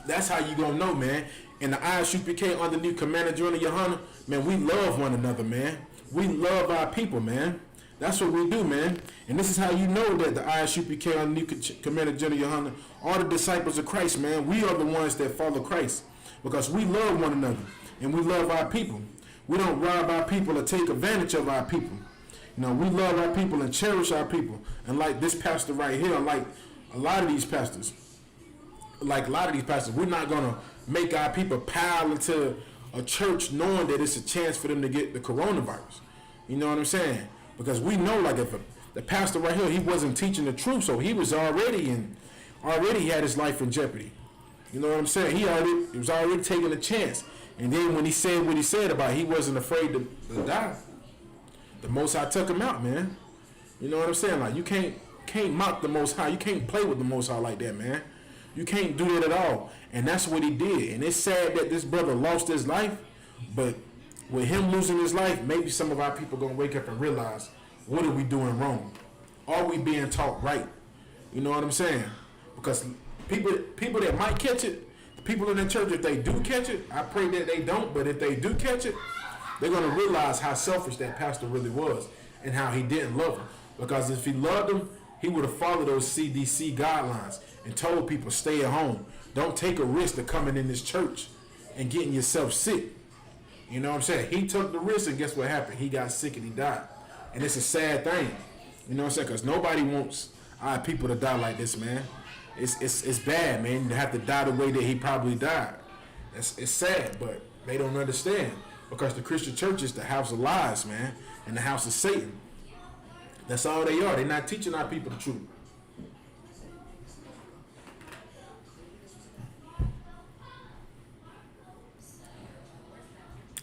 That's how you going to know, man. In the ISUPK underneath Commander General Yohana, man, we love one another, man. We love our people, man. That's what we do, man. And this is how you know that the ISUPK underneath Commander General Yohana are the disciples of Christ, man. We are the ones that follow Christ because we love one another and we love our people. We don't rob our people or take advantage of our people. You know, we love our people and cherish our people. And like this pastor right here, like a lot of these pastors, we're not gonna make our people pile into a church knowing that it's a chance for them to get the coronavirus. You know what I'm saying? Because we know, like, if the pastor right here, he wasn't teaching the truth, so he was already had his life in jeopardy. You know what I'm saying? He was already taking a chance. And then when he said what he said about it, he wasn't afraid to die. The Most High took him out, man. You know what I'm saying? Like, you can't mock the Most High. You can't play with the Most High like that, man. You can't do that at all. And that's what he did. And it's sad that this brother lost his life, but with him losing his life, maybe some of our people going to wake up and realize, what are we doing wrong? Are we being taught right? You know what I'm saying? Because people that might catch it, people in the church, if they do catch it, I pray that they don't, but if they do catch it, they're going to realize how selfish that pastor really was and how he didn't love them. Because if he loved them, he would have followed those CDC guidelines and told people, stay at home. Don't take a risk of coming in this church and getting yourself sick. You know what I'm saying? He took the risk, and guess what happened? He got sick and he died. And it's a sad thing. You know what I'm saying? Because nobody wants our people to die like this, man. It's bad, man. To have to die the way that he probably died. It's sad, but they don't understand. Because the Christian church is the house of lies, man, and the house of Satan. That's all they are. They're not teaching our people the truth.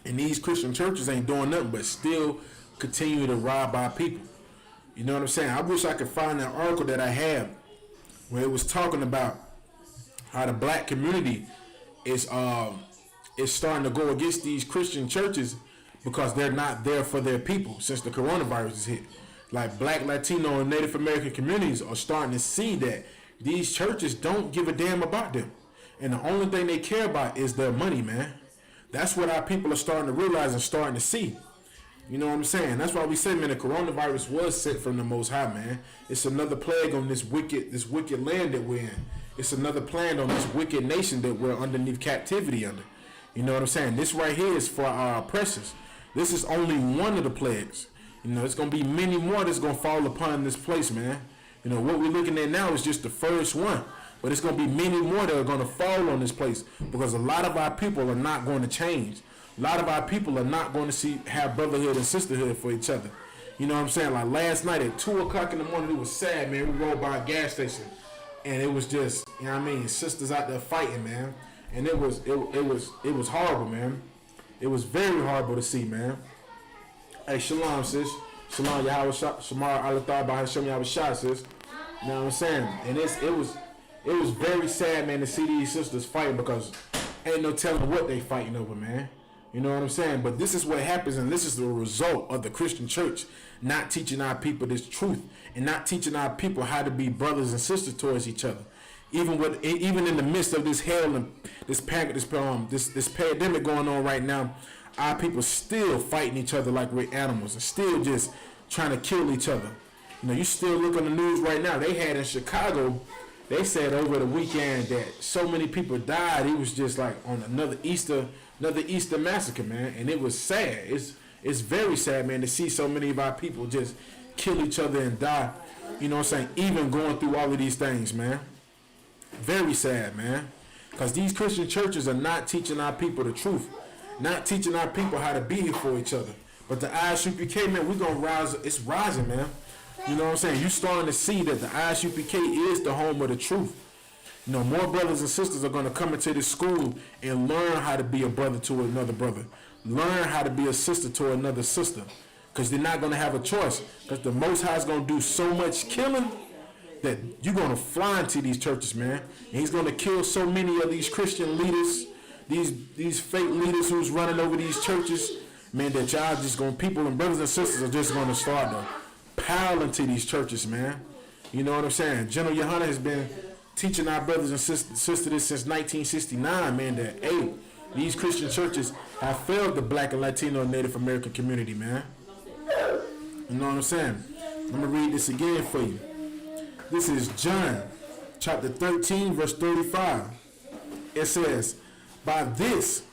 And these Christian churches ain't doing nothing but still continue to rob our people. You know what I'm saying? I wish I could find that article that I have where it was talking about how the black community is starting to go against these Christian churches because they're not there for their people since the coronavirus is hit. Like black, Latino, and Native American communities are starting to see that these churches don't give a damn about them. And the only thing they care about is their money, man. That's what our people are starting to realize and starting to see. You know what I'm saying? That's why we say, man, the coronavirus was sent from the Most High, man. It's another plague on this wicked land that we're in. It's another plague on this wicked nation that we're underneath captivity under. You know what I'm saying? This right here is for our oppressors. This is only one of the plagues. You know, it's going to be many more that's going to fall upon this place, man. You know, what we're looking at now is just the first one. But it's going to be many more that are going to fall on this place because a lot of our people are not going to change. A lot of our people are not going to have brotherhood and sisterhood for each other. You know what I'm saying? Like last night at 2 o'clock in the morning, it was sad, man. We rode by a gas station, and it was just, you know what I mean, sisters out there fighting, man. And it was horrible, man. It was very horrible to see, man. Hey, shalom, sis. Shalom, Yahweh Shamar Alathar Bahasham Yahweh Shah, sis. You know what I'm saying? And it was very sad, man, to see these sisters fighting because ain't no telling what they fighting over, man. You know what I'm saying? But this is what happens, and this is the result of the Christian church not teaching our people this truth and not teaching our people how to be brothers and sisters towards each other. Even in the midst of this hell and this pandemic going on right now, our people still fighting each other like we're animals and still just trying to kill each other. You know, you still look on the news right now. They had in Chicago, they said over the weekend that so many people died. It was just like on another Easter massacre, man. And it was sad. It's very sad, man, to see so many of our people just kill each other and die. You know what I'm saying? Even going through all of these things, man. Very sad, man. Because these Christian churches are not teaching our people the truth. Not teaching our people how to be here for each other. But the ISUPK, man, we're going to rise. It's rising, man. You know what I'm saying? You're starting to see that the ISUPK is the home of the truth. You know, more brothers and sisters are going to come into this school and learn how to be a brother to another brother. Learn how to be a sister to another sister. Because they're not going to have a choice. Because the Most High is going to do so much killing that you're going to fly into these churches, man. And he's going to kill so many of these Christian leaders, these fake leaders who's running over these churches, man, that y'all just going, people and brothers and sisters are just going to start to pile into these churches, man. You know what I'm saying? General Yohana has been teaching our brothers and sisters this since 1969, man, that, hey, these Christian churches have failed the black and Latino and Native American community, man. You know what I'm saying? I'm going to read this again for you. This is John chapter 13, verse 35. It says, By this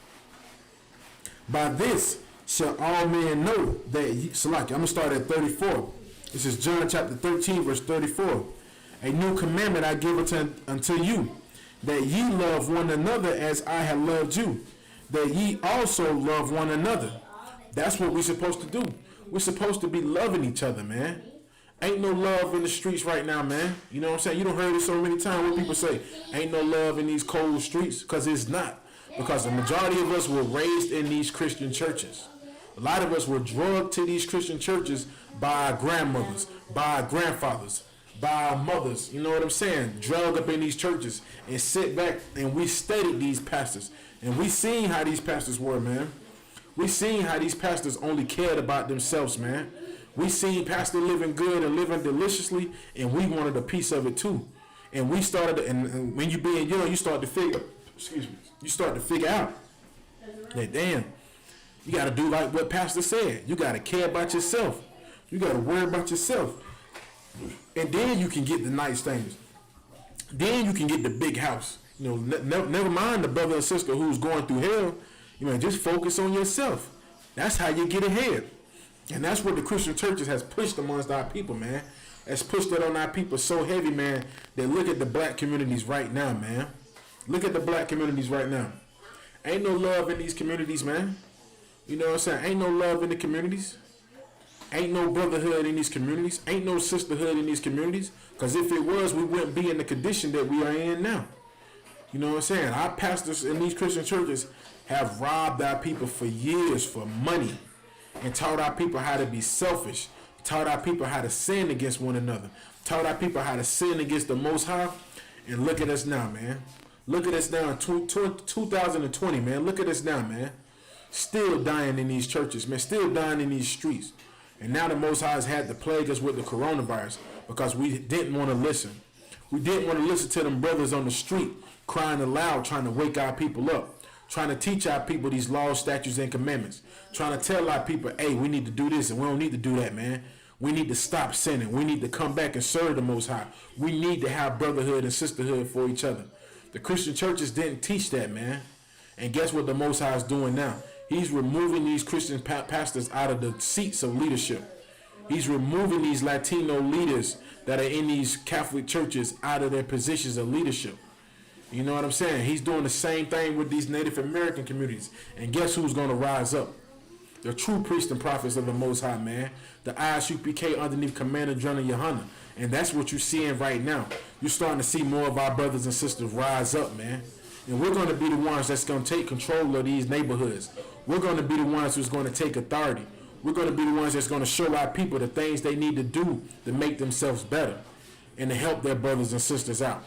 shall all men know that ye, Salaki, I'm going to start at 34. This is John chapter 13, verse 34. A new commandment I give unto you, that ye love one another as I have loved you, that ye also love one another. That's what we're supposed to do. We're supposed to be loving each other, man. Ain't no love in the streets right now, man. You know what I'm saying? You don't heard it so many times when people say, ain't no love in these cold streets, because it's not. Because the majority of us were raised in these Christian churches. A lot of us were drugged to these Christian churches by our grandmothers, by our grandfathers, by our mothers. You know what I'm saying? Drugged up in these churches and sit back and we studied these pastors. And we seen how these pastors were, man. We seen how these pastors only cared about themselves, man. We seen pastors living good and living deliciously, and we wanted a piece of it too. And we started, and when you being young, you start to figure, you start to figure out that damn, you got to do like what Pastor said. You got to care about yourself. You got to worry about yourself, and then you can get the nice things. Then you can get the big house. You know, never mind the brother and sister who's going through hell. You know, just focus on yourself. That's how you get ahead. And that's what the Christian churches has pushed amongst our people, man. It's pushed that on our people so heavy, man, that look at the black communities right now, man. Look at the black communities right now. Ain't no love in these communities, man. You know what I'm saying? Ain't no love in the communities. Ain't no brotherhood in these communities. Ain't no sisterhood in these communities. Because if it was, we wouldn't be in the condition that we are in now. You know what I'm saying? Our pastors in these Christian churches have robbed our people for years for money and taught our people how to be selfish, taught our people how to sin against one another, taught our people how to sin against the Most High. And look at us now, man. Look at us now in 2020, man. Look at us now, man. Still dying in these churches, man. Still dying in these streets. And now the Most High has had to plague us with the coronavirus because we didn't want to listen. We didn't want to listen to them brothers on the street crying aloud, trying to wake our people up, trying to teach our people these laws, statutes, and commandments, trying to tell our people, hey, we need to do this and we don't need to do that, man. We need to stop sinning. We need to come back and serve the Most High. We need to have brotherhood and sisterhood for each other. The Christian churches didn't teach that, man. And guess what the Most High is doing now? He's removing these Christian pastors out of the seats of leadership. He's removing these Latino leaders that are in these Catholic churches out of their positions of leadership. You know what I'm saying? He's doing the same thing with these Native American communities. And guess who's going to rise up? The true priests and prophets of the Most High, man. The ISUPK underneath Commander General Yohana. And that's what you're seeing right now. You're starting to see more of our brothers and sisters rise up, man. And we're going to be the ones that's going to take control of these neighborhoods. We're going to be the ones who's going to take authority. We're going to be the ones that's going to show our people the things they need to do to make themselves better and to help their brothers and sisters out.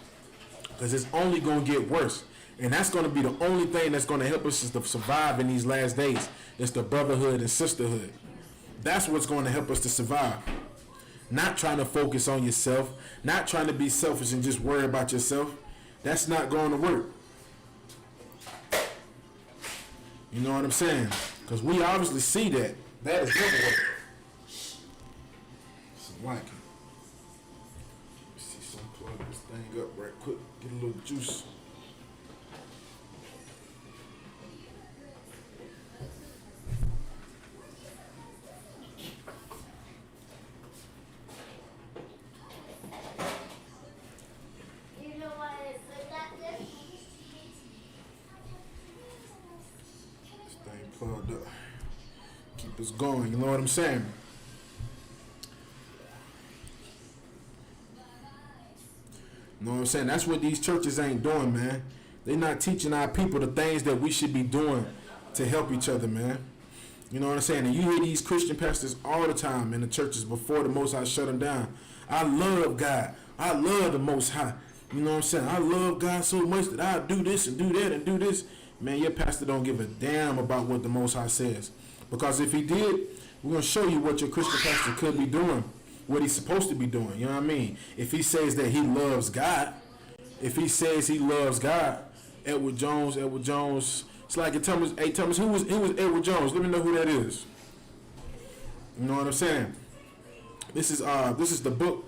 Because it's only going to get worse. And that's going to be the only thing that's going to help us is to survive in these last days. It's the brotherhood and sisterhood. That's what's going to help us to survive. Not trying to focus on yourself. Not trying to be selfish and just worry about yourself. That's not going to work. You know what I'm saying? Because we obviously see that. That is never working. Some like it. Let's see some plug this thing up right quick. Get a little juice. Plugged up. Keep us going, you know what I'm saying? You know what I'm saying? That's what these churches ain't doing, man. They're not teaching our people the things that we should be doing to help each other, man. You know what I'm saying? And you hear these Christian pastors all the time in the churches before the Most High shut them down. I love God. I love the Most High. You know what I'm saying? I love God so much that I'll do this and do that and do this. Man, your pastor don't give a damn about what the Most High says. Because if he did, we're going to show you what your Christian pastor could be doing, what he's supposed to be doing. You know what I mean? If he says that he loves God, if he says he loves God, Edward Jones, it's like, hey, Thomas, who was Edward Jones? Let me know who that is. You know what I'm saying? This is the book,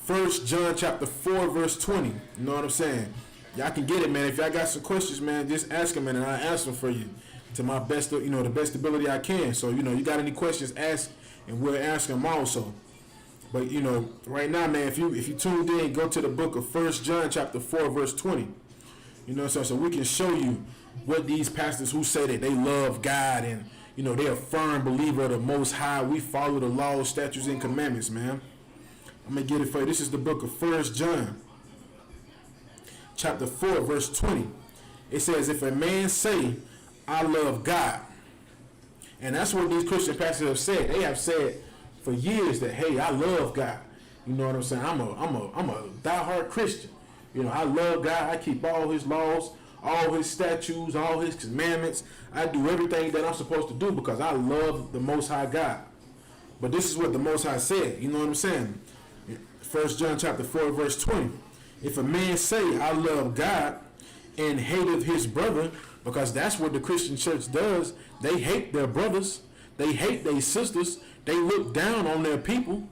1 John chapter 4, verse 20. You know what I'm saying? Y'all can get it, man. If y'all got some questions, man, just ask them, man, and I'll answer them for you. to my best, the best ability I can. So, you got any questions, ask, and we'll answer them also. But, right now, man, if you tuned in, go to the book of 1 John chapter 4, verse 20. So we can show you what these pastors who say that they love God and, they're a firm believer of the Most High. We follow the laws, statutes, and commandments, man. I'm going to get it for you. This is the book of 1 John chapter 4, verse 20. It says, if a man say, I love God. And that's what these Christian pastors have said. They have said for years that, hey, I love God. You know what I'm saying? I'm a diehard Christian. I love God. I keep all his laws, all his statutes, all his commandments. I do everything that I'm supposed to do because I love the Most High God. But this is what the Most High said. You know what I'm saying? 1 John chapter 4, verse 20. If a man say, I love God, and hateth his brother, because that's what the Christian church does. They hate their brothers. They hate their sisters. They look down on their people.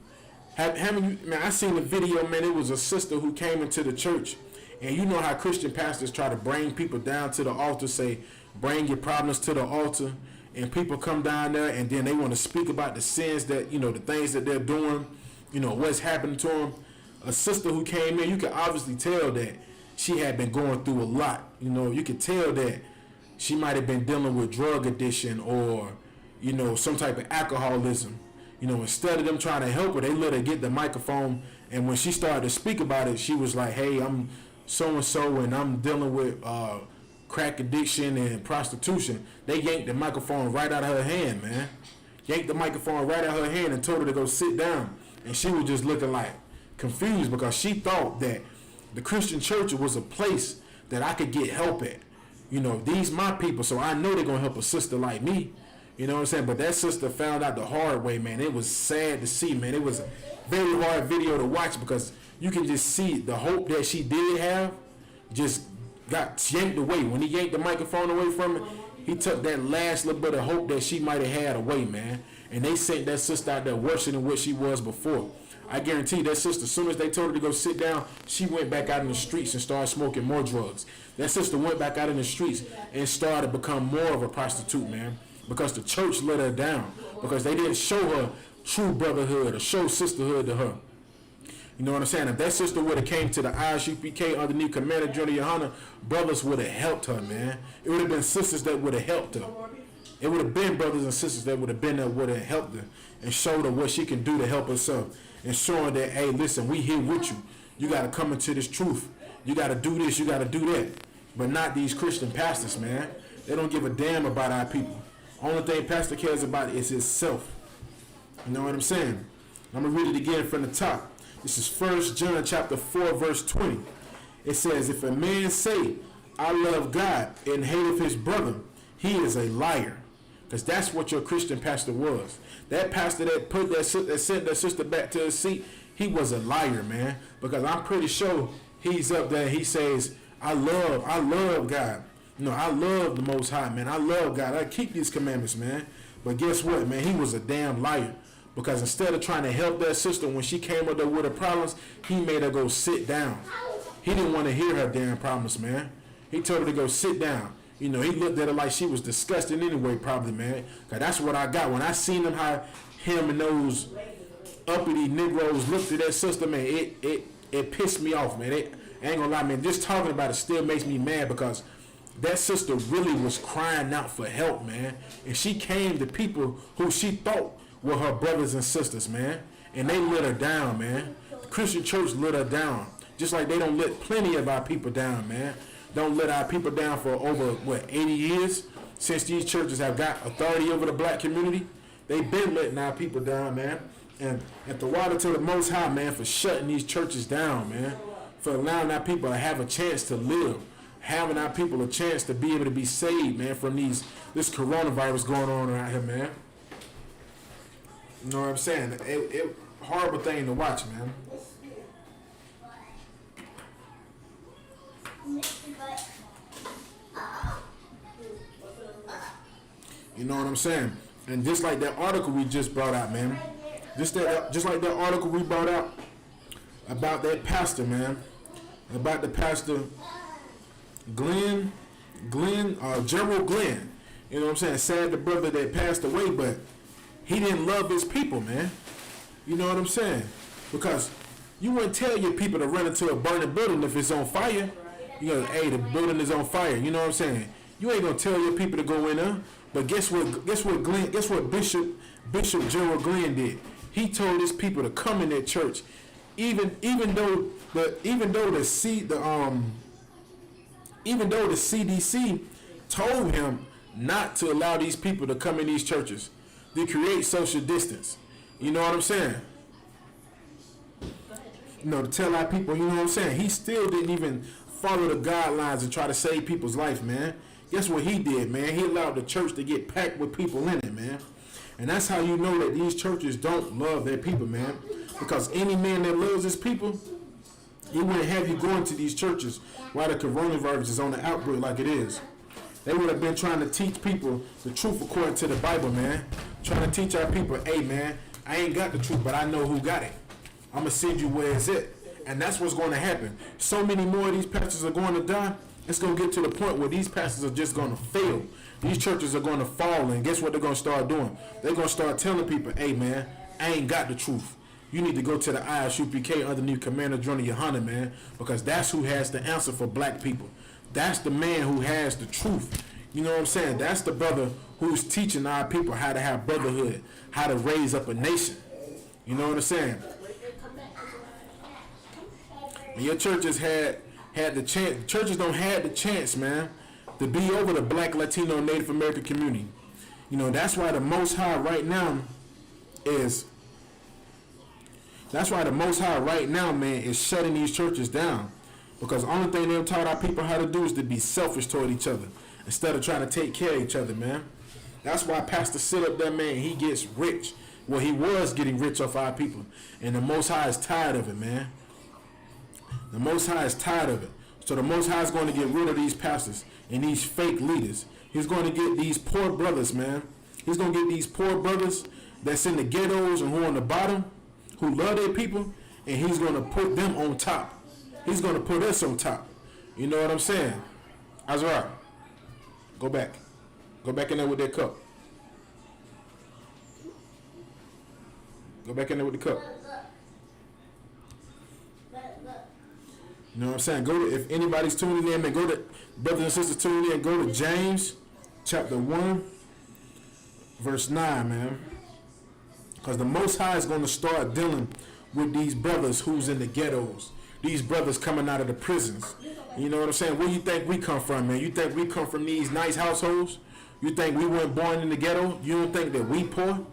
Haven't you, man, I seen a video, man. It was a sister who came into the church, and you know how Christian pastors try to bring people down to the altar, say, bring your problems to the altar, and people come down there, and then they want to speak about the sins that, the things that they're doing, what's happening to them. A sister who came in, you can obviously tell that she had been going through a lot. You could tell that she might have been dealing with drug addiction or, some type of alcoholism. Instead of them trying to help her, they let her get the microphone. And when she started to speak about it, she was like, hey, I'm so-and-so and I'm dealing with crack addiction and prostitution. They yanked the microphone right out of her hand, man. Yanked the microphone right out of her hand and told her to go sit down. And she was just looking like confused because she thought that the Christian church was a place that I could get help at. These my people, so I know they're going to help a sister like me. You know what I'm saying? But that sister found out the hard way, man. It was sad to see, man. It was a very hard video to watch because you can just see the hope that she did have just got yanked away. When he yanked the microphone away from her, he took that last little bit of hope that she might have had away, man. And they sent that sister out there worse than what she was before. I guarantee you that sister, as soon as they told her to go sit down, she went back out in the streets and started smoking more drugs. That sister went back out in the streets and started to become more of a prostitute, man. Because the church let her down. Because they didn't show her true brotherhood or show sisterhood to her. You know what I'm saying? If that sister would have came to the ISUPK underneath Commander Jody Yohana, brothers would have helped her, man. It would have been sisters that would have helped her. It would have been brothers and sisters that would have been there, would have helped her and showed her what she can do to help herself. And showing that, hey, listen, we here with you. You got to come into this truth. You got to do this. You got to do that. But not these Christian pastors, man. They don't give a damn about our people. Only thing pastor cares about is himself. You know what I'm saying? I'm going to read it again from the top. This is 1 John chapter 4, verse 20. It says, if a man say, I love God and hateth his brother, he is a liar. Because that's what your Christian pastor was. That pastor that sent that sister back to her seat, he was a liar, man. Because I'm pretty sure he's up there. He says, I love God. I love the Most High, man. I love God. I keep these commandments, man. But guess what, man? He was a damn liar. Because instead of trying to help that sister when she came up there with her problems, he made her go sit down. He didn't want to hear her damn problems, man. He told her to go sit down. He looked at her like she was disgusting anyway, probably, man. Because that's what I got. When I seen him, how him and those uppity Negroes looked at that sister, man, it pissed me off, man. I ain't gonna lie, man. Just talking about it still makes me mad because that sister really was crying out for help, man. And she came to people who she thought were her brothers and sisters, man. And they let her down, man. The Christian church let her down. Just like they don't let plenty of our people down, man. Don't let our people down for over, 80 years? Since these churches have got authority over the black community, they've been letting our people down, man. And the water to the Most High, man, for shutting these churches down, man. For allowing our people to have a chance to live. Having our people a chance to be able to be saved, man, from this coronavirus going on around here, man. You know what I'm saying? It horrible thing to watch, man. You know what I'm saying? And just like that article we just brought out, man. Just like that article we brought out about that pastor, man. About the pastor General Glenn. You know what I'm saying? Sad the brother that passed away, but he didn't love his people, man. You know what I'm saying? Because you wouldn't tell your people to run into a burning building if it's on fire. You know, hey, the building is on fire. You know what I'm saying? You ain't gonna tell your people to go in there. But guess what? Guess what Bishop General Glenn did? He told his people to come in that church, even though the CDC told him not to allow these people to come in these churches to create social distance. You know what I'm saying? You know, to tell our people, you know what I'm saying? He still didn't even follow the guidelines and try to save people's life, man. Guess what he did, man? He allowed the church to get packed with people in it, man. And that's how you know that these churches don't love their people, man. Because any man that loves his people, he wouldn't have you going to these churches while the coronavirus is on the outbreak like it is. They would have been trying to teach people the truth according to the Bible, man. Trying to teach our people, hey, man, I ain't got the truth, but I know who got it. I'm going to send you where it's at. And that's what's going to happen. So many more of these pastors are going to die. It's going to get to the point where these pastors are just going to fail. These churches are going to fall, and guess what they're going to start doing? They're going to start telling people, hey, man, I ain't got the truth. You need to go to the ISUPK underneath Commander Johnny Yohana, man, because that's who has the answer for black people. That's the man who has the truth. You know what I'm saying? That's the brother who's teaching our people how to have brotherhood, how to raise up a nation. You know what I'm saying? And your churches had the chance. Churches don't have the chance, man, to be over the black, Latino, Native American community. You know, that's why the Most High right now is. That's why the Most High right now, man, is shutting these churches down. Because the only thing they've taught our people how to do is to be selfish toward each other instead of trying to take care of each other, man. That's why Pastor sit up there, man, he gets rich. Well, he was getting rich off our people. And the Most High is tired of it, man. The Most High is tired of it. So the Most High is going to get rid of these pastors and these fake leaders. He's going to get these poor brothers, man. He's going to get these poor brothers that's in the ghettos and who are on the bottom, who love their people, and he's going to put them on top. He's going to put us on top. You know what I'm saying? Azra, go back. Go back in there with that cup. Go back in there with the cup. You know what I'm saying? Go to, if anybody's tuning in, man, go to, brothers and sisters tuning in, go to James chapter 1, verse 9, man. Because the Most High is going to start dealing with these brothers who's in the ghettos. These brothers coming out of the prisons. You know what I'm saying? Where you think we come from, man? You think we come from these nice households? You think we weren't born in the ghetto? You don't think that we poor?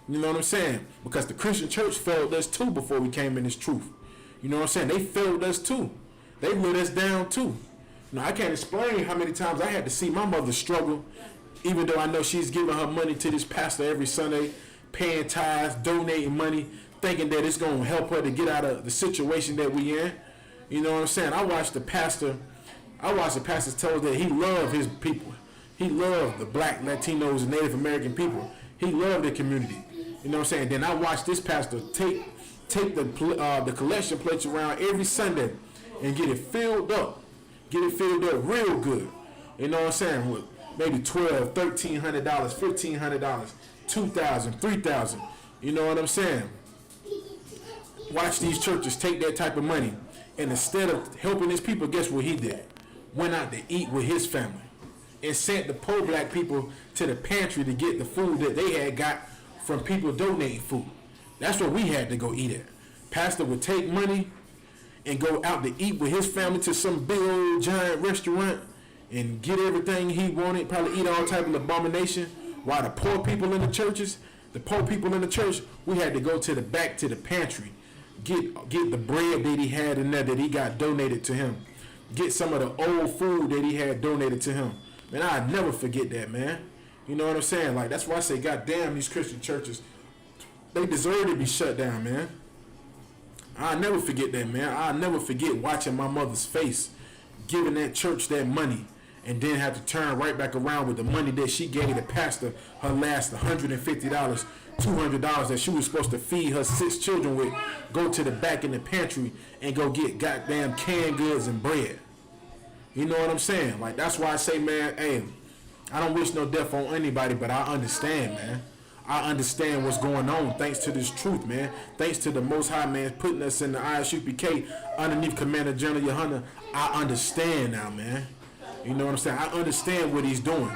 You know what I'm saying? Because the Christian church failed us too before we came in this truth. You know what I'm saying? They failed us too. They let us down too. Now, I can't explain how many times I had to see my mother struggle, even though I know she's giving her money to this pastor every Sunday, paying tithes, donating money, thinking that it's going to help her to get out of the situation that we in. You know what I'm saying? I watched the pastor tell us that he loved his people. He loved the black, Latinos, and Native American people. He loved the community. You know what I'm saying? Then I watched this pastor take the collection plates around every Sunday and get it filled up. Get it filled up real good. You know what I'm saying? With maybe $1,200, $1,300, $1,500, $2,000, $3,000. You know what I'm saying? Watch these churches take that type of money, and instead of helping his people, guess what he did? Went out to eat with his family and sent the poor black people to the pantry to get the food that they had got from people donating food. That's what we had to go eat at. Pastor would take money and go out to eat with his family to some big old giant restaurant and get everything he wanted, probably eat all type of abomination, while the poor people in the church, we had to go to the back to the pantry, get the bread that he had in there that he got donated to him, get some of the old food that he had donated to him. Man, I'll never forget that, man. You know what I'm saying? Like, that's why I say, goddamn, these Christian churches, they deserve to be shut down, man. I'll never forget that, man. I'll never forget watching my mother's face, giving that church that money, and then have to turn right back around with the money that she gave the pastor, her last $150, $200 that she was supposed to feed her 6 children with, go to the back in the pantry and go get goddamn canned goods and bread. You know what I'm saying? Like, that's why I say, man, hey, I don't wish no death on anybody, but I understand, man. I understand what's going on thanks to this truth, man. Thanks to the Most High, man, putting us in the ISUPK underneath Commander General Yohana. I understand now, man. You know what I'm saying? I understand what he's doing.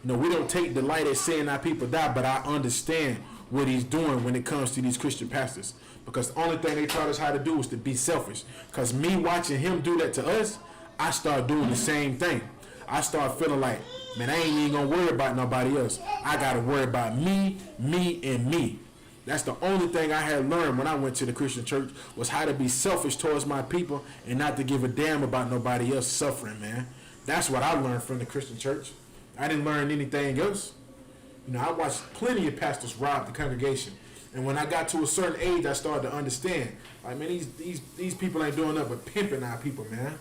You know, we don't take delight at seeing our people die, but I understand what he's doing when it comes to these Christian pastors. Because the only thing they taught us how to do is to be selfish. Because me watching him do that to us, I start doing the same thing. I start feeling like, man, I ain't even gonna worry about nobody else. I gotta worry about me, and me. That's the only thing I had learned when I went to the Christian church, was how to be selfish towards my people and not to give a damn about nobody else suffering, man. That's what I learned from the Christian church. I didn't learn anything else. You know, I watched plenty of pastors rob the congregation. And when I got to a certain age, I started to understand. Like, man, these people ain't doing nothing but pimping our people, man.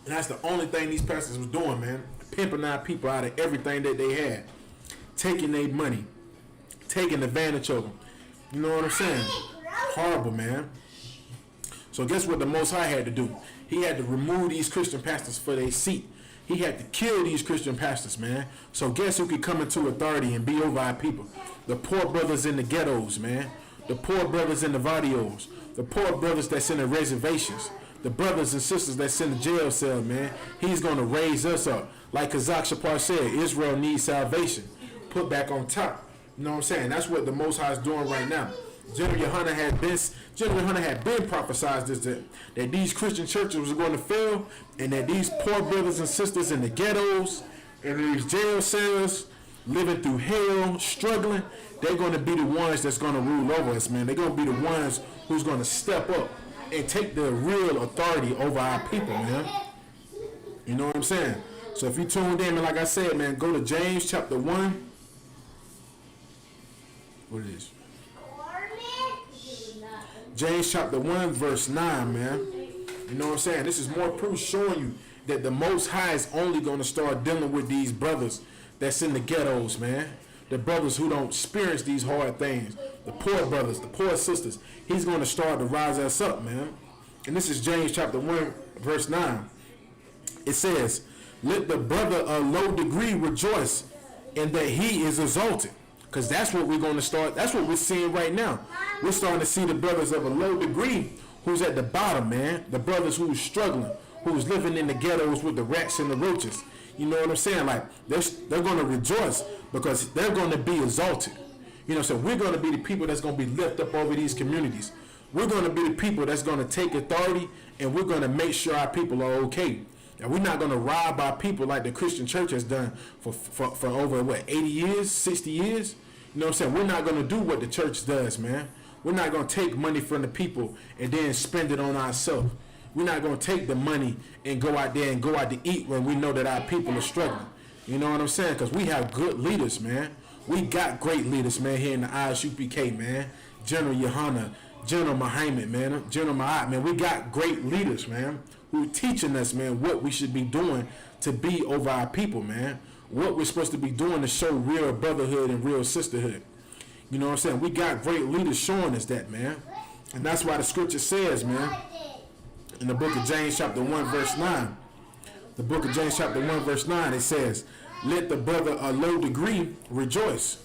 And that's the only thing these pastors was doing, man. Pimping our people out of everything that they had. Taking their money. Taking advantage of them. You know what I'm saying? Horrible, man. So guess what the Most High had to do? He had to remove these Christian pastors for their seat. He had to kill these Christian pastors, man. So guess who could come into authority and be over our people? The poor brothers in the ghettos, man. The poor brothers in the barrios. The poor brothers that's in the reservations. The brothers and sisters that's in the jail cell, man. He's going to raise us up. Like Kazak Shapar said, Israel needs salvation. Put back on top. You know what I'm saying? That's what the Most High is doing right now. General Yohana had been prophesied this, that these Christian churches was going to fail, and that these poor brothers and sisters in the ghettos and these jail cells living through hell, struggling, they're going to be the ones that's going to rule over us, man. They're going to be the ones who's going to step up and take the real authority over our people, man. You know what I'm saying? So if you tuned in, man, like I said, man, go to James chapter 1. What it is? James chapter 1 verse 9, man. You know what I'm saying? This is more proof showing you that the Most High is only going to start dealing with these brothers that's in the ghettos, man. The brothers who don't experience these hard things. The poor brothers, the poor sisters. He's going to start to rise us up, man. And this is James chapter 1 verse 9. It says, let the brother of low degree rejoice in that he is exalted. Because that's what we're going to start. That's what we're seeing right now. We're starting to see the brothers of a low degree who's at the bottom, man. The brothers who's struggling, who's living in the ghettos with the rats and the roaches. You know what I'm saying? Like, they're going to rejoice because they're going to be exalted. You know, so we're going to be the people that's going to be lifted up over these communities. We're going to be the people that's going to take authority, and we're going to make sure our people are okay. And we're not going to rob our people like the Christian church has done for over, 80 years, 60 years? You know what I'm saying? We're not going to do what the church does, man. We're not going to take money from the people and then spend it on ourselves. We're not going to take the money and go out there and go out to eat when we know that our people are struggling. You know what I'm saying? Because we have good leaders, man. We got great leaders, man, here in the ISUPK, man. General Yohana, General Muhammad, man. General Ma'at, man. We got great leaders, man, who are teaching us, man, what we should be doing to be over our people, man. What we're supposed to be doing to show real brotherhood and real sisterhood. You know what I'm saying? We got great leaders showing us that, man. And that's why the scripture says, man, in the book of James chapter 1 verse 9. The book of James chapter 1 verse 9, it says, let the brother of low degree rejoice.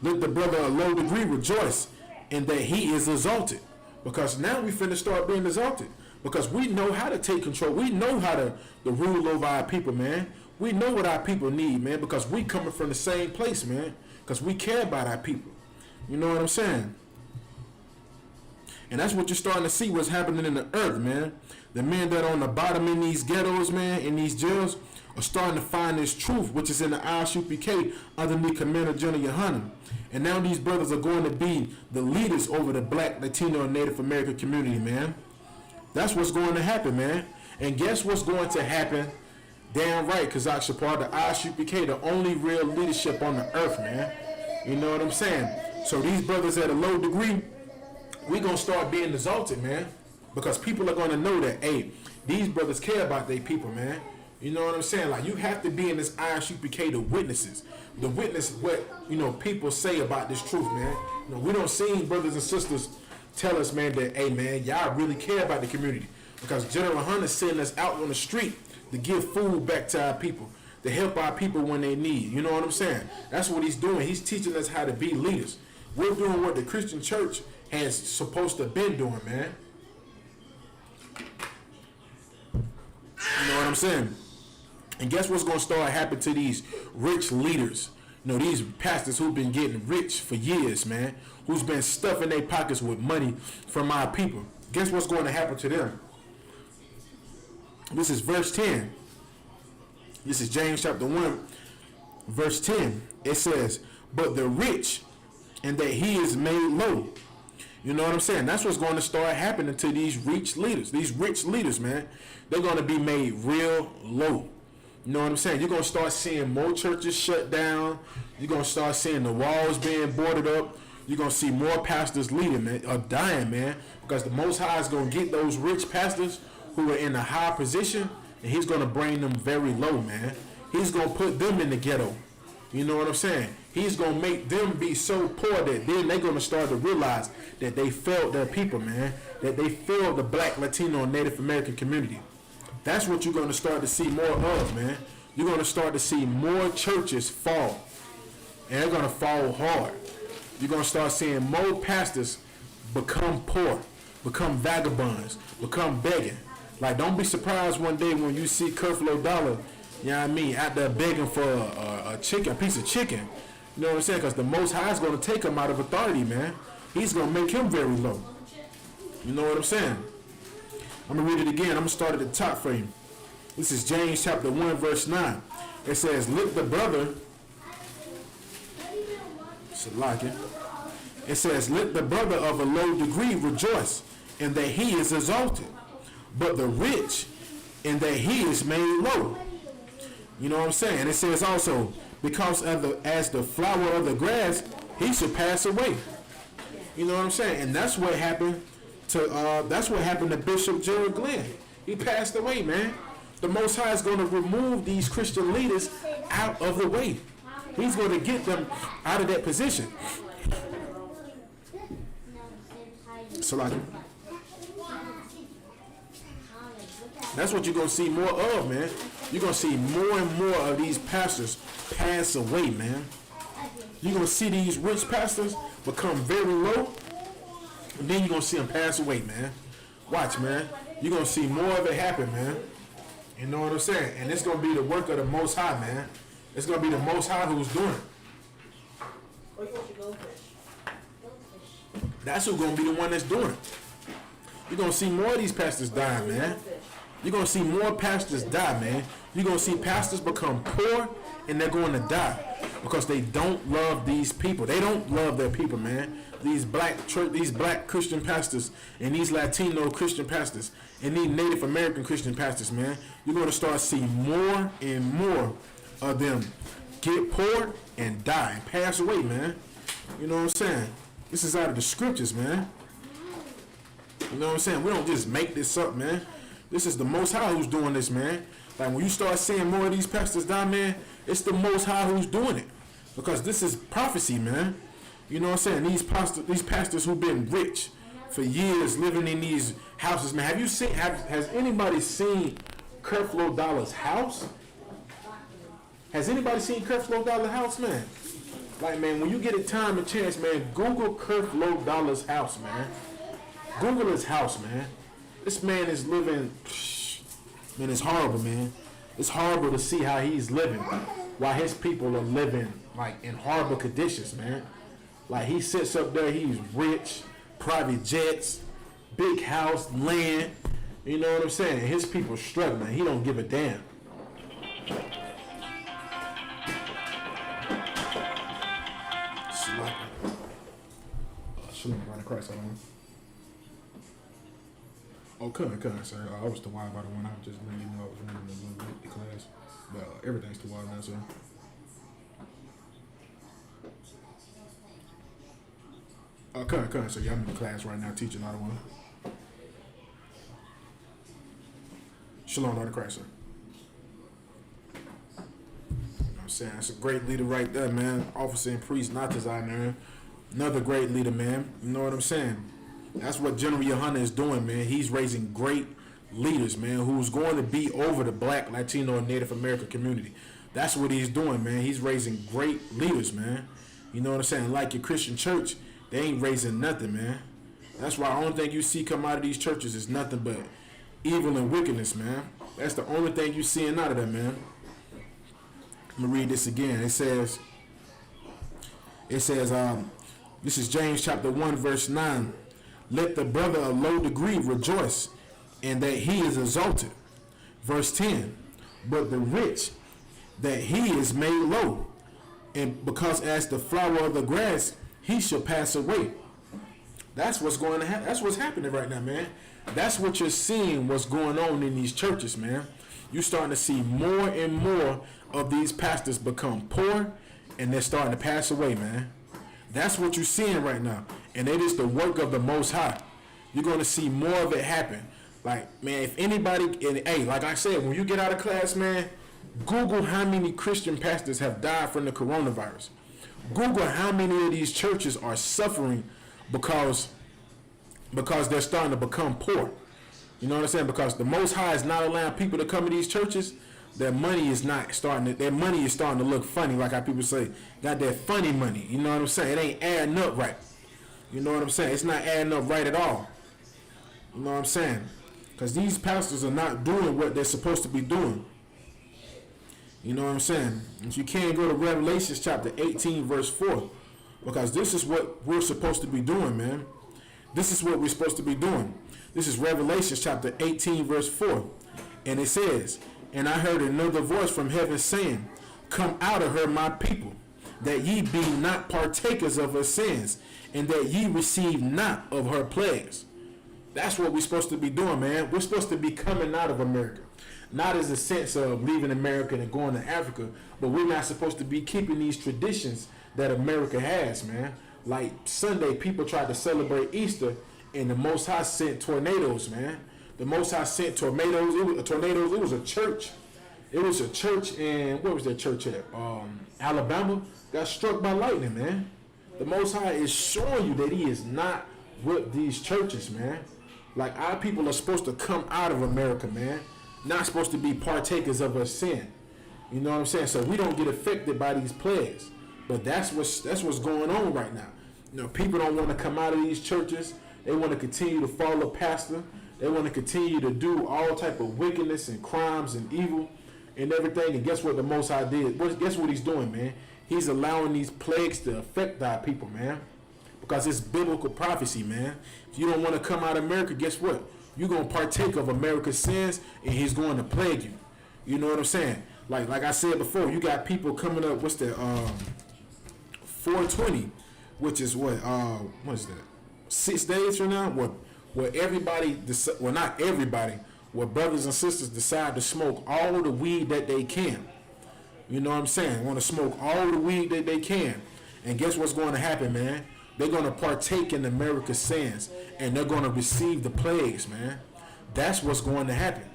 Let the brother of low degree rejoice in that he is exalted. Because now we finna start being exalted. Because we know how to take control. We know how to rule over our people, man. We know what our people need, man. Because we coming from the same place, man. Because we care about our people. You know what I'm saying? And that's what you're starting to see what's happening in the earth, man. The men that are on the bottom in these ghettos, man, in these jails, are starting to find this truth, which is in the ISUPK underneath Commander General Yohana. And now these brothers are going to be the leaders over the Black, Latino, and Native American community, man. That's what's going to happen, man. And guess what's going to happen? Damn right, Kazak Shapar, the ISUPK, the only real leadership on the earth, man. You know what I'm saying? So these brothers at a low degree, we're going to start being exalted, man. Because people are going to know that, hey, these brothers care about their people, man. You know what I'm saying? Like, you have to be in this ISUPK to witnesses. To witness what, you know, people say about this truth, man. You know, we don't see brothers and sisters tell us, man, that, hey, man, y'all really care about the community. Because General Hunt is sending us out on the street to give food back to our people, to help our people when they need. You know what I'm saying? That's what he's doing. He's teaching us how to be leaders. We're doing what the Christian church has supposed to have been doing, man. You know what I'm saying? And guess what's going to start happening to these rich leaders? You know, these pastors who've been getting rich for years, man, who's been stuffing their pockets with money from our people. Guess what's going to happen to them? This is verse 10. This is James chapter 1, verse 10. It says, but the rich, and that he is made low. You know what I'm saying? That's what's going to start happening to these rich leaders, man. They're going to be made real low. You know what I'm saying? You're going to start seeing more churches shut down. You're going to start seeing the walls being boarded up. You're going to see more pastors leading, man, or dying, man, because the Most High is going to get those rich pastors who are in a high position, and he's going to bring them very low, man. He's going to put them in the ghetto. You know what I'm saying? He's going to make them be so poor that then they're going to start to realize that they failed their people, man, that they failed the Black, Latino, and Native American community. That's what you're going to start to see more of, man. You're going to start to see more churches fall, and they're going to fall hard. You're going to start seeing more pastors become poor, become vagabonds, become begging. Like, don't be surprised one day when you see Creflo Dollar, you know what I mean, out there begging for a piece of chicken. You know what I'm saying? Because the Most High is going to take him out of authority, man. He's going to make him very low. You know what I'm saying? I'm going to read it again. I'm going to start at the top for you. This is James chapter 1, verse 9. It says, let the brother, it says, let the brother of a low degree rejoice in that he is exalted, but the rich in that he is made low. You know what I'm saying? It says also, because as the flower of the grass, he shall pass away. You know what I'm saying? And that's what happened to Bishop Gerald Glenn. He passed away, man. The Most High is going to remove these Christian leaders out of the way. He's going to get them out of that position. So like, that's what you're going to see more of, man. You're going to see more and more of these pastors pass away, man. You're going to see these rich pastors become very low, and then you're going to see them pass away, man. Watch, man. You're going to see more of it happen, man. You know what I'm saying? And it's going to be the work of the Most High, man. It's going to be the Most High who's doing it. That's who's going to be the one that's doing it. You're going to see more of these pastors die, man. You're going to see more pastors die, man. You're going to see pastors become poor, and they're going to die because they don't love these people. They don't love their people, man. These black Christian pastors and these Latino Christian pastors and these Native American Christian pastors, man. You're going to start seeing more and more of them get poor and die and pass away, man. You know what I'm saying? This is out of the scriptures, man. You know what I'm saying? We don't just make this up, man. This is the Most High who's doing this, man. Like, when you start seeing more of these pastors die, man, it's the Most High who's doing it. Because this is prophecy, man. You know what I'm saying? These pastors who've been rich for years, living in these houses, man. Has anybody seen Creflo Dollar's house? Has anybody seen Creflo Dollar's house, man? Like, man, when you get a time and chance, man, Google Creflo Dollar's house, man. Google his house, man. This man is living, man, it's horrible, man. It's horrible to see how he's living while his people are living, like, in horrible conditions, man. Like, he sits up there, he's rich, private jets, big house, land. You know what I'm saying? His people struggling. He don't give a damn. Shouldn't run across that one. Oh, couldn't, sir. I was too wild about the one. I was just letting you know I was running a little bit the class. But everything's too wild now, sir. Couldn't, sir. Yeah, I'm in the class right now teaching another one. Shalom, Lord of Christ, sir. You know what I'm saying? That's a great leader right there, man. Officer and priest, not designer. Another great leader, man. You know what I'm saying? That's what General Yohana is doing, man. He's raising great leaders, man, who's going to be over the Black, Latino, and Native American community. That's what he's doing, man. He's raising great leaders, man. You know what I'm saying? Like your Christian church, they ain't raising nothing, man. That's why the only thing you see come out of these churches is nothing but evil and wickedness, man. That's the only thing you seeing out of them, man. I'm gonna read this again. It says, this is James chapter 1, verse 9. Let the brother of low degree rejoice in that he is exalted. Verse 10. But the rich, that he is made low, and because as the flower of the grass, he shall pass away. That's what's going to happen. That's what's happening right now, man. That's what you're seeing, what's going on in these churches, man. You're starting to see more and more of these pastors become poor, and they're starting to pass away, man. That's what you're seeing right now. And it is the work of the Most High. You're going to see more of it happen. Like, man, if anybody, and hey, like I said, when you get out of class, man, Google how many Christian pastors have died from the coronavirus. Google how many of these churches are suffering because they're starting to become poor. You know what I'm saying? Because the Most High is not allowing people to come to these churches. Their money is starting to look funny, like how people say, got that funny money. You know what I'm saying? It ain't adding up right. You know what I'm saying? It's not adding up right at all. You know what I'm saying? Because these pastors are not doing what they're supposed to be doing. You know what I'm saying? If you can't go to Revelation chapter 18, verse 4, because this is what we're supposed to be doing, man. This is what we're supposed to be doing. This is Revelation chapter 18, verse 4. And it says, and I heard another voice from heaven saying, come out of her, my people, that ye be not partakers of her sins, and that ye receive not of her plagues. That's what we're supposed to be doing, man. We're supposed to be coming out of America. Not as a sense of leaving America and going to Africa, but we're not supposed to be keeping these traditions that America has, man. Like Sunday, people tried to celebrate Easter, and the Most High sent tornadoes, man. The Most High sent tornadoes. It was a church. It was a church in, where was that church at? Alabama. Got struck by lightning, man. The Most High is showing you that he is not with these churches, man. Like, our people are supposed to come out of America, man. Not supposed to be partakers of her sin. You know what I'm saying? So we don't get affected by these plagues. But that's what's going on right now. You know, people don't want to come out of these churches. They want to continue to follow pastor. They want to continue to do all type of wickedness and crimes and evil and everything. And guess what the Most High did? Guess what he's doing, man? He's allowing these plagues to affect our people, man. Because it's biblical prophecy, man. If you don't want to come out of America, guess what? You're going to partake of America's sins, and he's going to plague you. You know what I'm saying? Like I said before, you got people coming up, what's that, 420, which is what is that, 6 days from now? Where everybody, well, not everybody, where brothers and sisters decide to smoke all the weed that they can. You know what I'm saying? Want to smoke all the weed that they can. And guess what's going to happen, man? They're going to partake in America's sins, and they're going to receive the plagues, man. That's what's going to happen.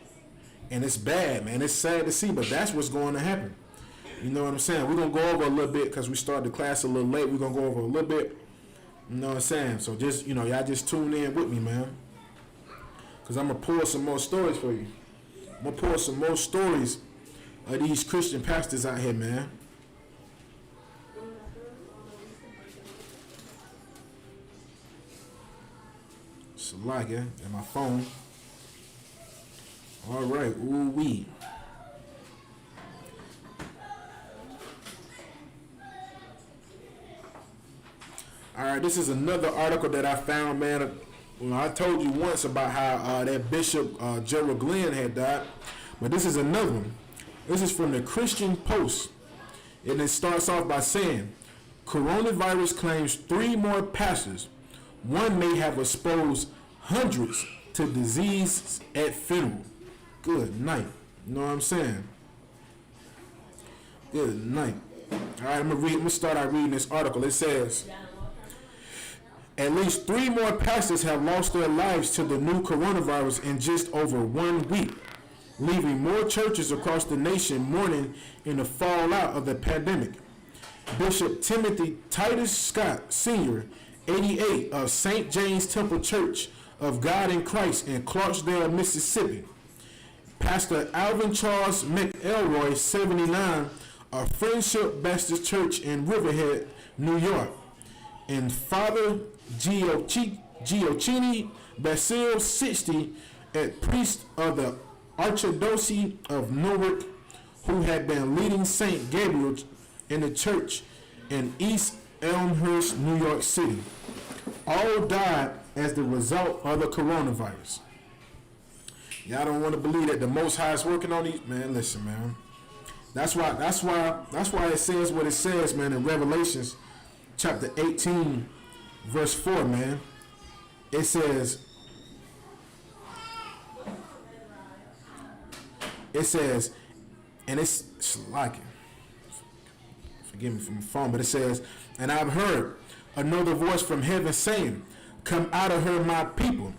And it's bad, man. It's sad to see, but that's what's going to happen. You know what I'm saying? We're going to go over a little bit because we started the class a little late. We're going to go over a little bit. You know what I'm saying? So just, y'all just tune in with me, man. Because I'm going to pull some more stories for you. I'm going to pull some more stories of these Christian pastors out here, man. Salaga and my phone. All right, ooh wee. All right, this is another article that I found, man. I told you once about how that Bishop Gerald Glenn had died, but this is another one. This is from the Christian Post, and it starts off by saying, coronavirus claims 3 more pastors. One may have exposed hundreds to disease at funeral. Good night. You know what I'm saying? Good night. All right, I'm gonna start out reading this article. It says, at least 3 more pastors have lost their lives to the new coronavirus in just over 1 week, leaving more churches across the nation mourning in the fallout of the pandemic. Bishop Timothy Titus Scott, Sr., 88, of St. James Temple Church of God in Christ in Clarksdale, Mississippi. Pastor Alvin Charles McElroy, 79, of Friendship Baptist Church in Riverhead, New York, and Father Giochini Basil, 60, at priest of the Archdiocese of Newark, who had been leading St. Gabriel in the church in East Elmhurst, New York City. All died as the result of the coronavirus. Y'all don't want to believe that the Most High is working on these, man. Listen, man. That's why it says what it says, man, in Revelations chapter 18, verse 4, man. It says, and it's like it. Forgive me from the phone, but it says, and I've heard another voice from heaven saying, come out of her, my people,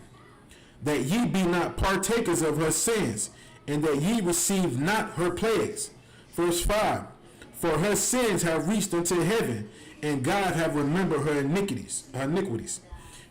that ye be not partakers of her sins, and that ye receive not her plagues. Verse 5, for her sins have reached unto heaven, and God have remembered her iniquities.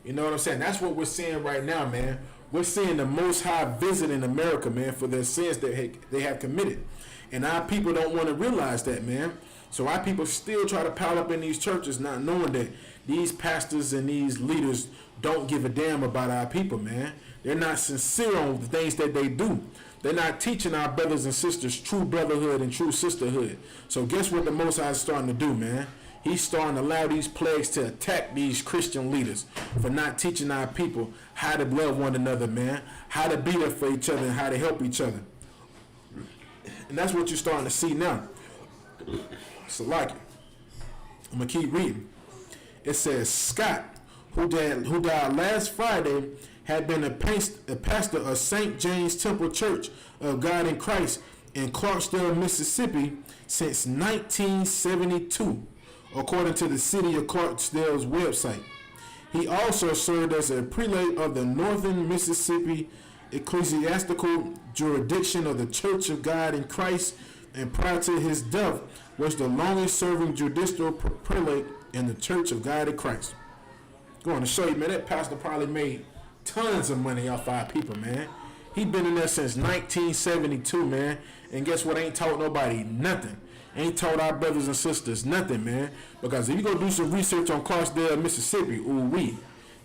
You know what I'm saying? That's what we're seeing right now, man. We're seeing the Most High visiting America, man, for their sins that they have committed. And our people don't want to realize that, man. So our people still try to pile up in these churches, not knowing that these pastors and these leaders don't give a damn about our people, man. They're not sincere on the things that they do. They're not teaching our brothers and sisters true brotherhood and true sisterhood. So guess what the Most High is starting to do, man? He's starting to allow these plagues to attack these Christian leaders for not teaching our people how to love one another, man. How to be there for each other and how to help each other. And that's what you're starting to see now. So like it. I'm going to keep reading. It says, Scott, who died last Friday, had been a pastor of St. James Temple Church of God in Christ in Clarksdale, Mississippi since 1972, according to the city of Clarksdale's website. He also served as a prelate of the Northern Mississippi Ecclesiastical Jurisdiction of the Church of God in Christ, and prior to his death was the longest serving judicial prelate in the Church of God in Christ. Going to show you, man, that pastor probably made tons of money off our people, man. He been in there since 1972, man. And guess what? Ain't taught nobody nothing. Ain't taught our brothers and sisters nothing, man. Because if you go do some research on Clarksdale, Mississippi, ooh-wee,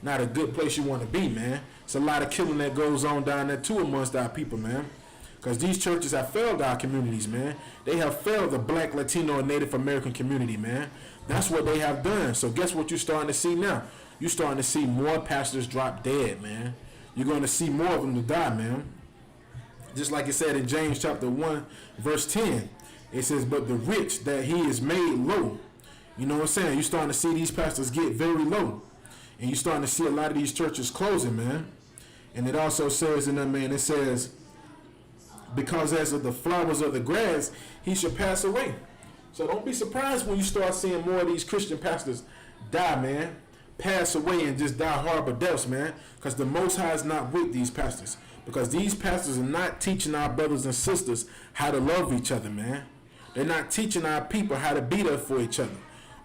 not a good place you want to be, man. It's a lot of killing that goes on down there, too, amongst our people, man. Because these churches have failed our communities, man. They have failed the Black, Latino, and Native American community, man. That's what they have done. So guess what you're starting to see now? You're starting to see more pastors drop dead, man. You're going to see more of them to die, man. Just like it said in James chapter 1, verse 10. It says, but the rich that he is made low. You know what I'm saying? You're starting to see these pastors get very low. And you're starting to see a lot of these churches closing, man. And it also says in that, man, it says, because as of the flowers of the grass, he shall pass away. So don't be surprised when you start seeing more of these Christian pastors die, man. Pass away and just die horrible deaths, man. Because the Most High is not with these pastors. Because these pastors are not teaching our brothers and sisters how to love each other, man. They're not teaching our people how to be there for each other.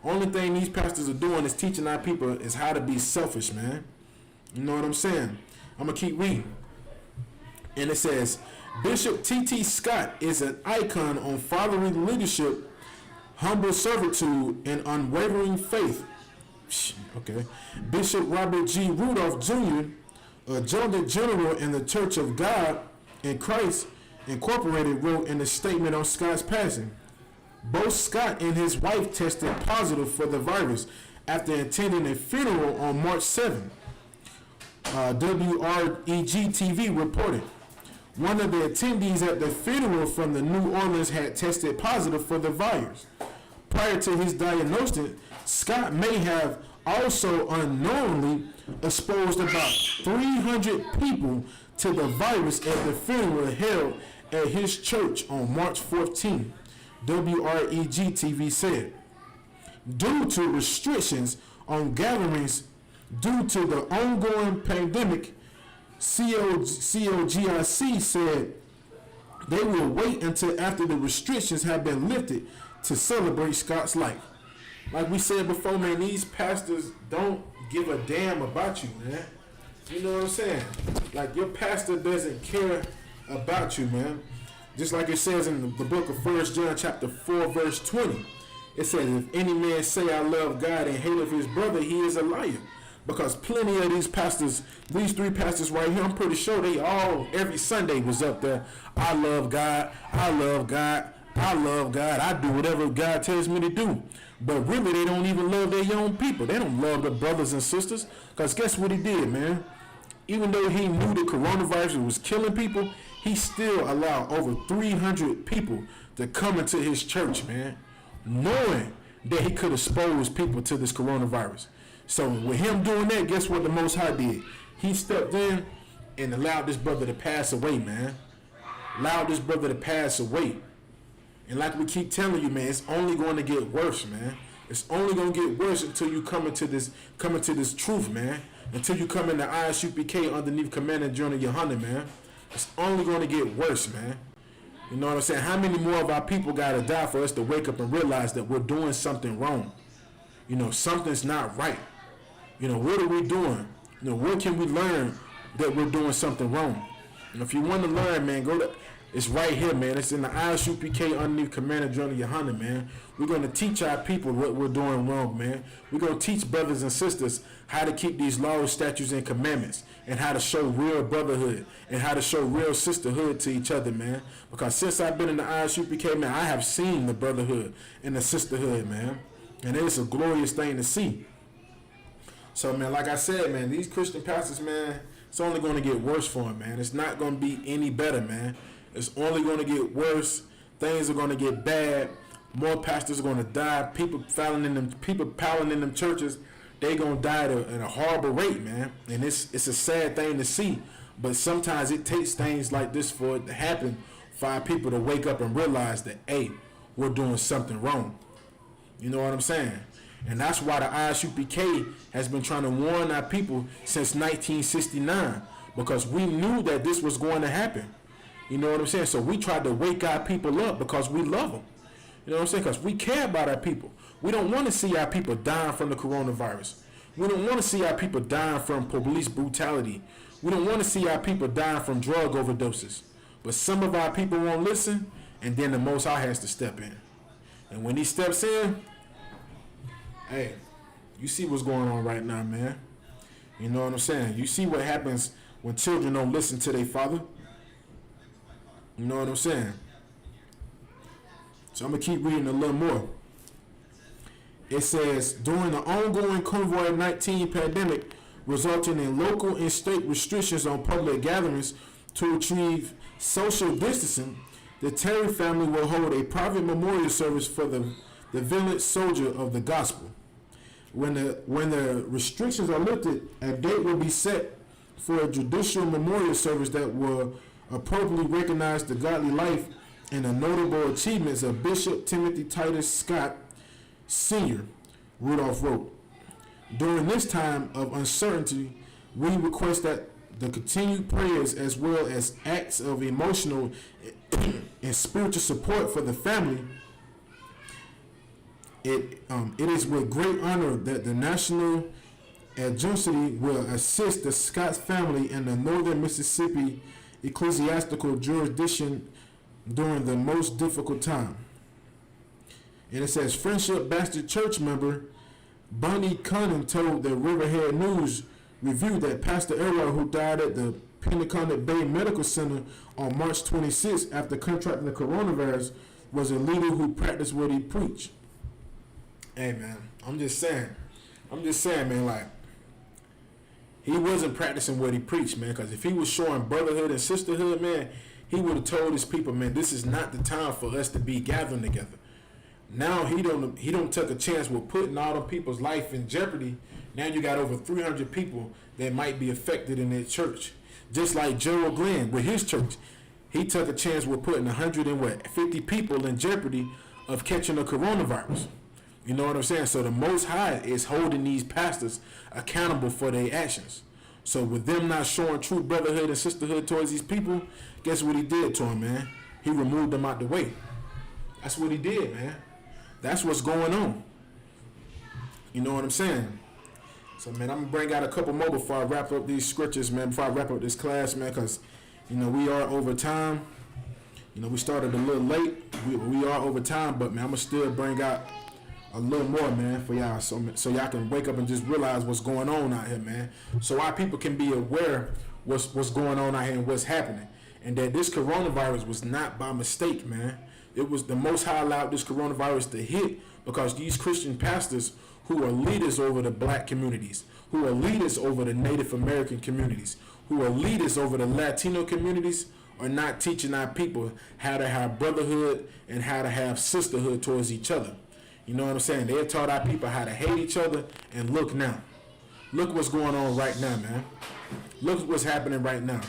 Only thing these pastors are doing is teaching our people is how to be selfish, man. You know what I'm saying? I'm going to keep reading. And it says, Bishop T.T. Scott is an icon on fatherly leadership, humble servitude, and unwavering faith. Okay. Bishop Robert G. Rudolph Jr., Adjutant General in the Church of God in Christ Incorporated, wrote in a statement on Scott's passing, both Scott and his wife tested positive for the virus after attending a funeral on March 7. WREG-TV reported. One of the attendees at the funeral from the New Orleans had tested positive for the virus. Prior to his diagnosis, Scott may have also unknowingly exposed about 300 people to the virus at the funeral held at his church on March 14, WREG-TV said. Due to restrictions on gatherings due to the ongoing pandemic, COGIC said they will wait until after the restrictions have been lifted to celebrate Scott's life. Like we said before, man, these pastors don't give a damn about you, man. You know what I'm saying? Like, your pastor doesn't care about you, man. Just like it says in the book of 1 John chapter 4, verse 20. It says, if any man say I love God and hate of his brother, he is a liar. Because plenty of these pastors, these three pastors right here, I'm pretty sure they all, every Sunday was up there. I love God, I love God, I love God, I do whatever God tells me to do. But really, they don't even love their own people. They don't love their brothers and sisters. Because guess what he did, man? Even though he knew the coronavirus was killing people, he still allowed over 300 people to come into his church, man, knowing that he could expose people to this coronavirus. So with him doing that, guess what the Most High did? He stepped in and allowed this brother to pass away, man. Allowed this brother to pass away. And like we keep telling you, man, it's only going to get worse, man. It's only going to get worse until you come into this truth, man. Until you come into ISUPK underneath Commander General Yohanan, man. It's only going to get worse, man. You know what I'm saying? How many more of our people got to die for us to wake up and realize that we're doing something wrong? You know, something's not right. You know, what are we doing? You know, where can we learn that we're doing something wrong? And if you want to learn, man, go to... It's right here, man. It's in the ISUPK underneath Commander General Yohanan, man. We're going to teach our people what we're doing wrong, man. We're going to teach brothers and sisters how to keep these laws, statutes, and commandments, and how to show real brotherhood and how to show real sisterhood to each other, man. Because since I've been in the ISUPK, man, I have seen the brotherhood and the sisterhood, man. And it's a glorious thing to see. So, man, like I said, man, these Christian pastors, man, it's only going to get worse for them, man. It's not going to be any better, man. It's only going to get worse. Things are going to get bad. More pastors are going to die. People piling in them churches, they going to die at a horrible rate, man. And it's a sad thing to see. But sometimes it takes things like this for it to happen, for our people to wake up and realize that, hey, we're doing something wrong. You know what I'm saying? And that's why the ISUPK has been trying to warn our people since 1969, because we knew that this was going to happen. You know what I'm saying? So we tried to wake our people up because we love them. You know what I'm saying? Because we care about our people. We don't want to see our people dying from the coronavirus. We don't want to see our people dying from police brutality. We don't want to see our people dying from drug overdoses. But some of our people won't listen, and then the Most High has to step in. And when he steps in, hey, you see what's going on right now, man. You know what I'm saying? You see what happens when children don't listen to their father. You know what I'm saying? So I'm going to keep reading a little more. It says, during the ongoing COVID-19 pandemic, resulting in local and state restrictions on public gatherings to achieve social distancing, the Terry family will hold a private memorial service for the village soldier of the gospel. When the restrictions are lifted, a date will be set for a judicial memorial service that will appropriately recognize the godly life and the notable achievements of Bishop Timothy Titus Scott Sr., Rudolph wrote. During this time of uncertainty, we request that the continued prayers as well as acts of emotional and spiritual support for the family. It is with great honor that the National Agency will assist the Scott family in the northern Mississippi ecclesiastical jurisdiction during the most difficult time. And it says, Friendship Baptist Church member Bonnie Cunning told the Riverhead News Review that Pastor Elroy, who died at the Pentecost Bay Medical Center on March 26 after contracting the coronavirus, was a leader who practiced what he preached. Hey, man, I'm just saying, man, like, he wasn't practicing what he preached, man, because if he was showing brotherhood and sisterhood, man, he would have told his people, man, this is not the time for us to be gathering together. Now he don't take a chance with putting all the people's life in jeopardy. Now you got over 300 people that might be affected in their church. Just like Gerald Glenn with his church. He took a chance with putting 150 people in jeopardy of catching the coronavirus. You know what I'm saying? So the Most High is holding these pastors accountable for their actions. So with them not showing true brotherhood and sisterhood towards these people, guess what he did to them, man? He removed them out the way. That's what he did, man. That's what's going on. You know what I'm saying? So, man, I'm going to bring out a couple more before I wrap up these scriptures, man, before I wrap up this class, man, because, we are over time. We started a little late. We are over time, but, man, I'm going to still bring out a little more, man, for y'all, so y'all can wake up and just realize what's going on out here, man, so our people can be aware what's going on out here and what's happening, and that this coronavirus was not by mistake, man. It was the Most High allowed this coronavirus to hit because these Christian pastors who are leaders over the black communities, who are leaders over the Native American communities, who are leaders over the Latino communities, are not teaching our people how to have brotherhood and how to have sisterhood towards each other. You know what I'm saying? They have taught our people how to hate each other, and look now. Look what's going on right now, man. Look what's happening right now.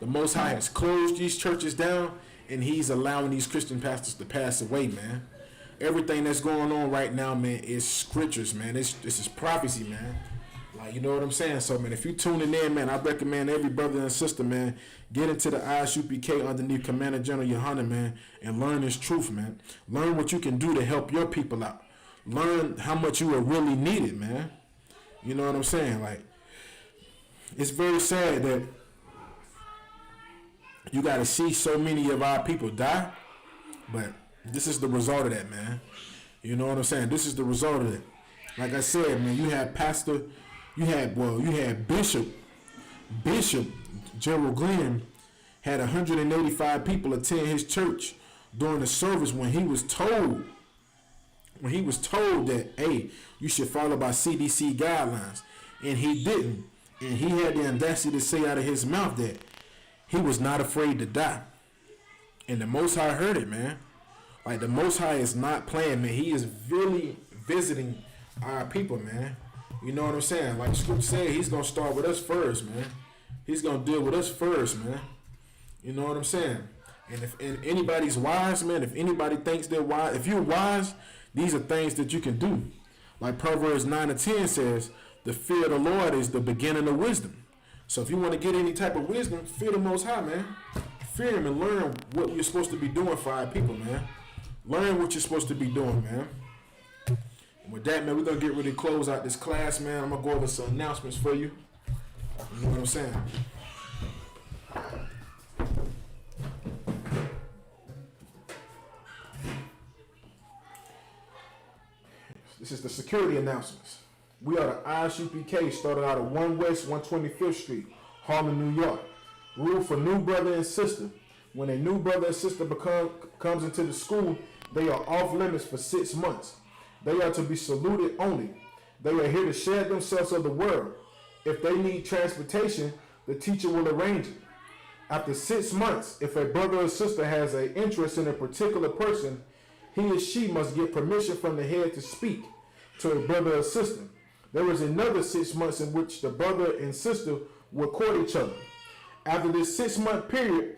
The Most High has closed these churches down, and he's allowing these Christian pastors to pass away, man. Everything that's going on right now, man, is scriptures, man. This is prophecy, man. Like, you know what I'm saying? So, man, if you tuning in, man, I recommend every brother and sister, man, get into the ISUPK underneath Commander General Yohanan, man, and learn this truth, man. Learn what you can do to help your people out. Learn how much you are really needed, man. You know what I'm saying? Like, it's very sad that you got to see so many of our people die, but this is the result of that, man. You know what I'm saying? This is the result of it. Like I said, man, you had Bishop Gerald Glenn had 185 people attend his church during the service when he was told that, hey, you should follow by CDC guidelines, and he didn't. And he had the audacity to say out of his mouth that he was not afraid to die. And the Most High heard it, man. Like, the Most High is not playing, man. He is really visiting our people, man. You know what I'm saying? Like Scripture said, he's going to start with us first, man. He's going to deal with us first, man. You know what I'm saying? And if anybody's wise, man, if anybody thinks they're wise, if you're wise, these are things that you can do. Like Proverbs 9 and 10 says, the fear of the Lord is the beginning of wisdom. So if you want to get any type of wisdom, fear the Most High, man. Fear him and learn what you're supposed to be doing for our people, man. Learn what you're supposed to be doing, man. And with that, man, we're going to get ready to close out this class, man. I'm going to go over some announcements for you. You know what I'm saying? This is the security announcements. We are the ISUPK, started out at 1 West 125th Street, Harlem, New York. Rule for new brother and sister. When a new brother and sister comes into the school, they are off limits for 6 months. They are to be saluted only. They are here to share themselves of the world. If they need transportation, the teacher will arrange it. After 6 months, if a brother or sister has an interest in a particular person, he or she must get permission from the head to speak to a brother or sister. There is another 6 months in which the brother and sister will court each other. After this 6 month period,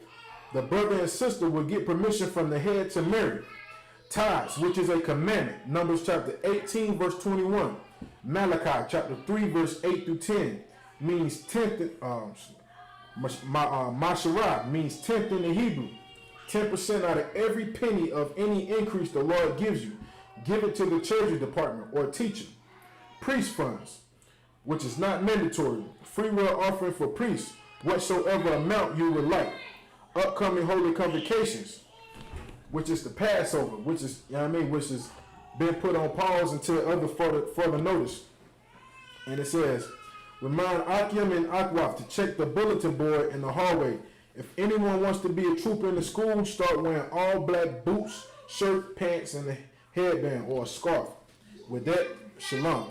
the brother and sister will get permission from the head to marry. Tithes, which is a commandment, Numbers chapter 18, verse 21. Malachi chapter 3, verse 8 through 10, means tenth. Masharah means tenth in the Hebrew. 10% out of every penny of any increase the Lord gives you, give it to the treasury department or teacher. Priest funds, which is not mandatory. Free will offering for priests, whatsoever amount you would like. Upcoming holy convocations, which is the Passover, which is, you know what I mean, which has been put on pause until other further notice. And it says, remind Akim and Akwaf to check the bulletin board in the hallway. If anyone wants to be a trooper in the school, start wearing all black boots, shirt, pants, and a headband or a scarf. With that, shalom.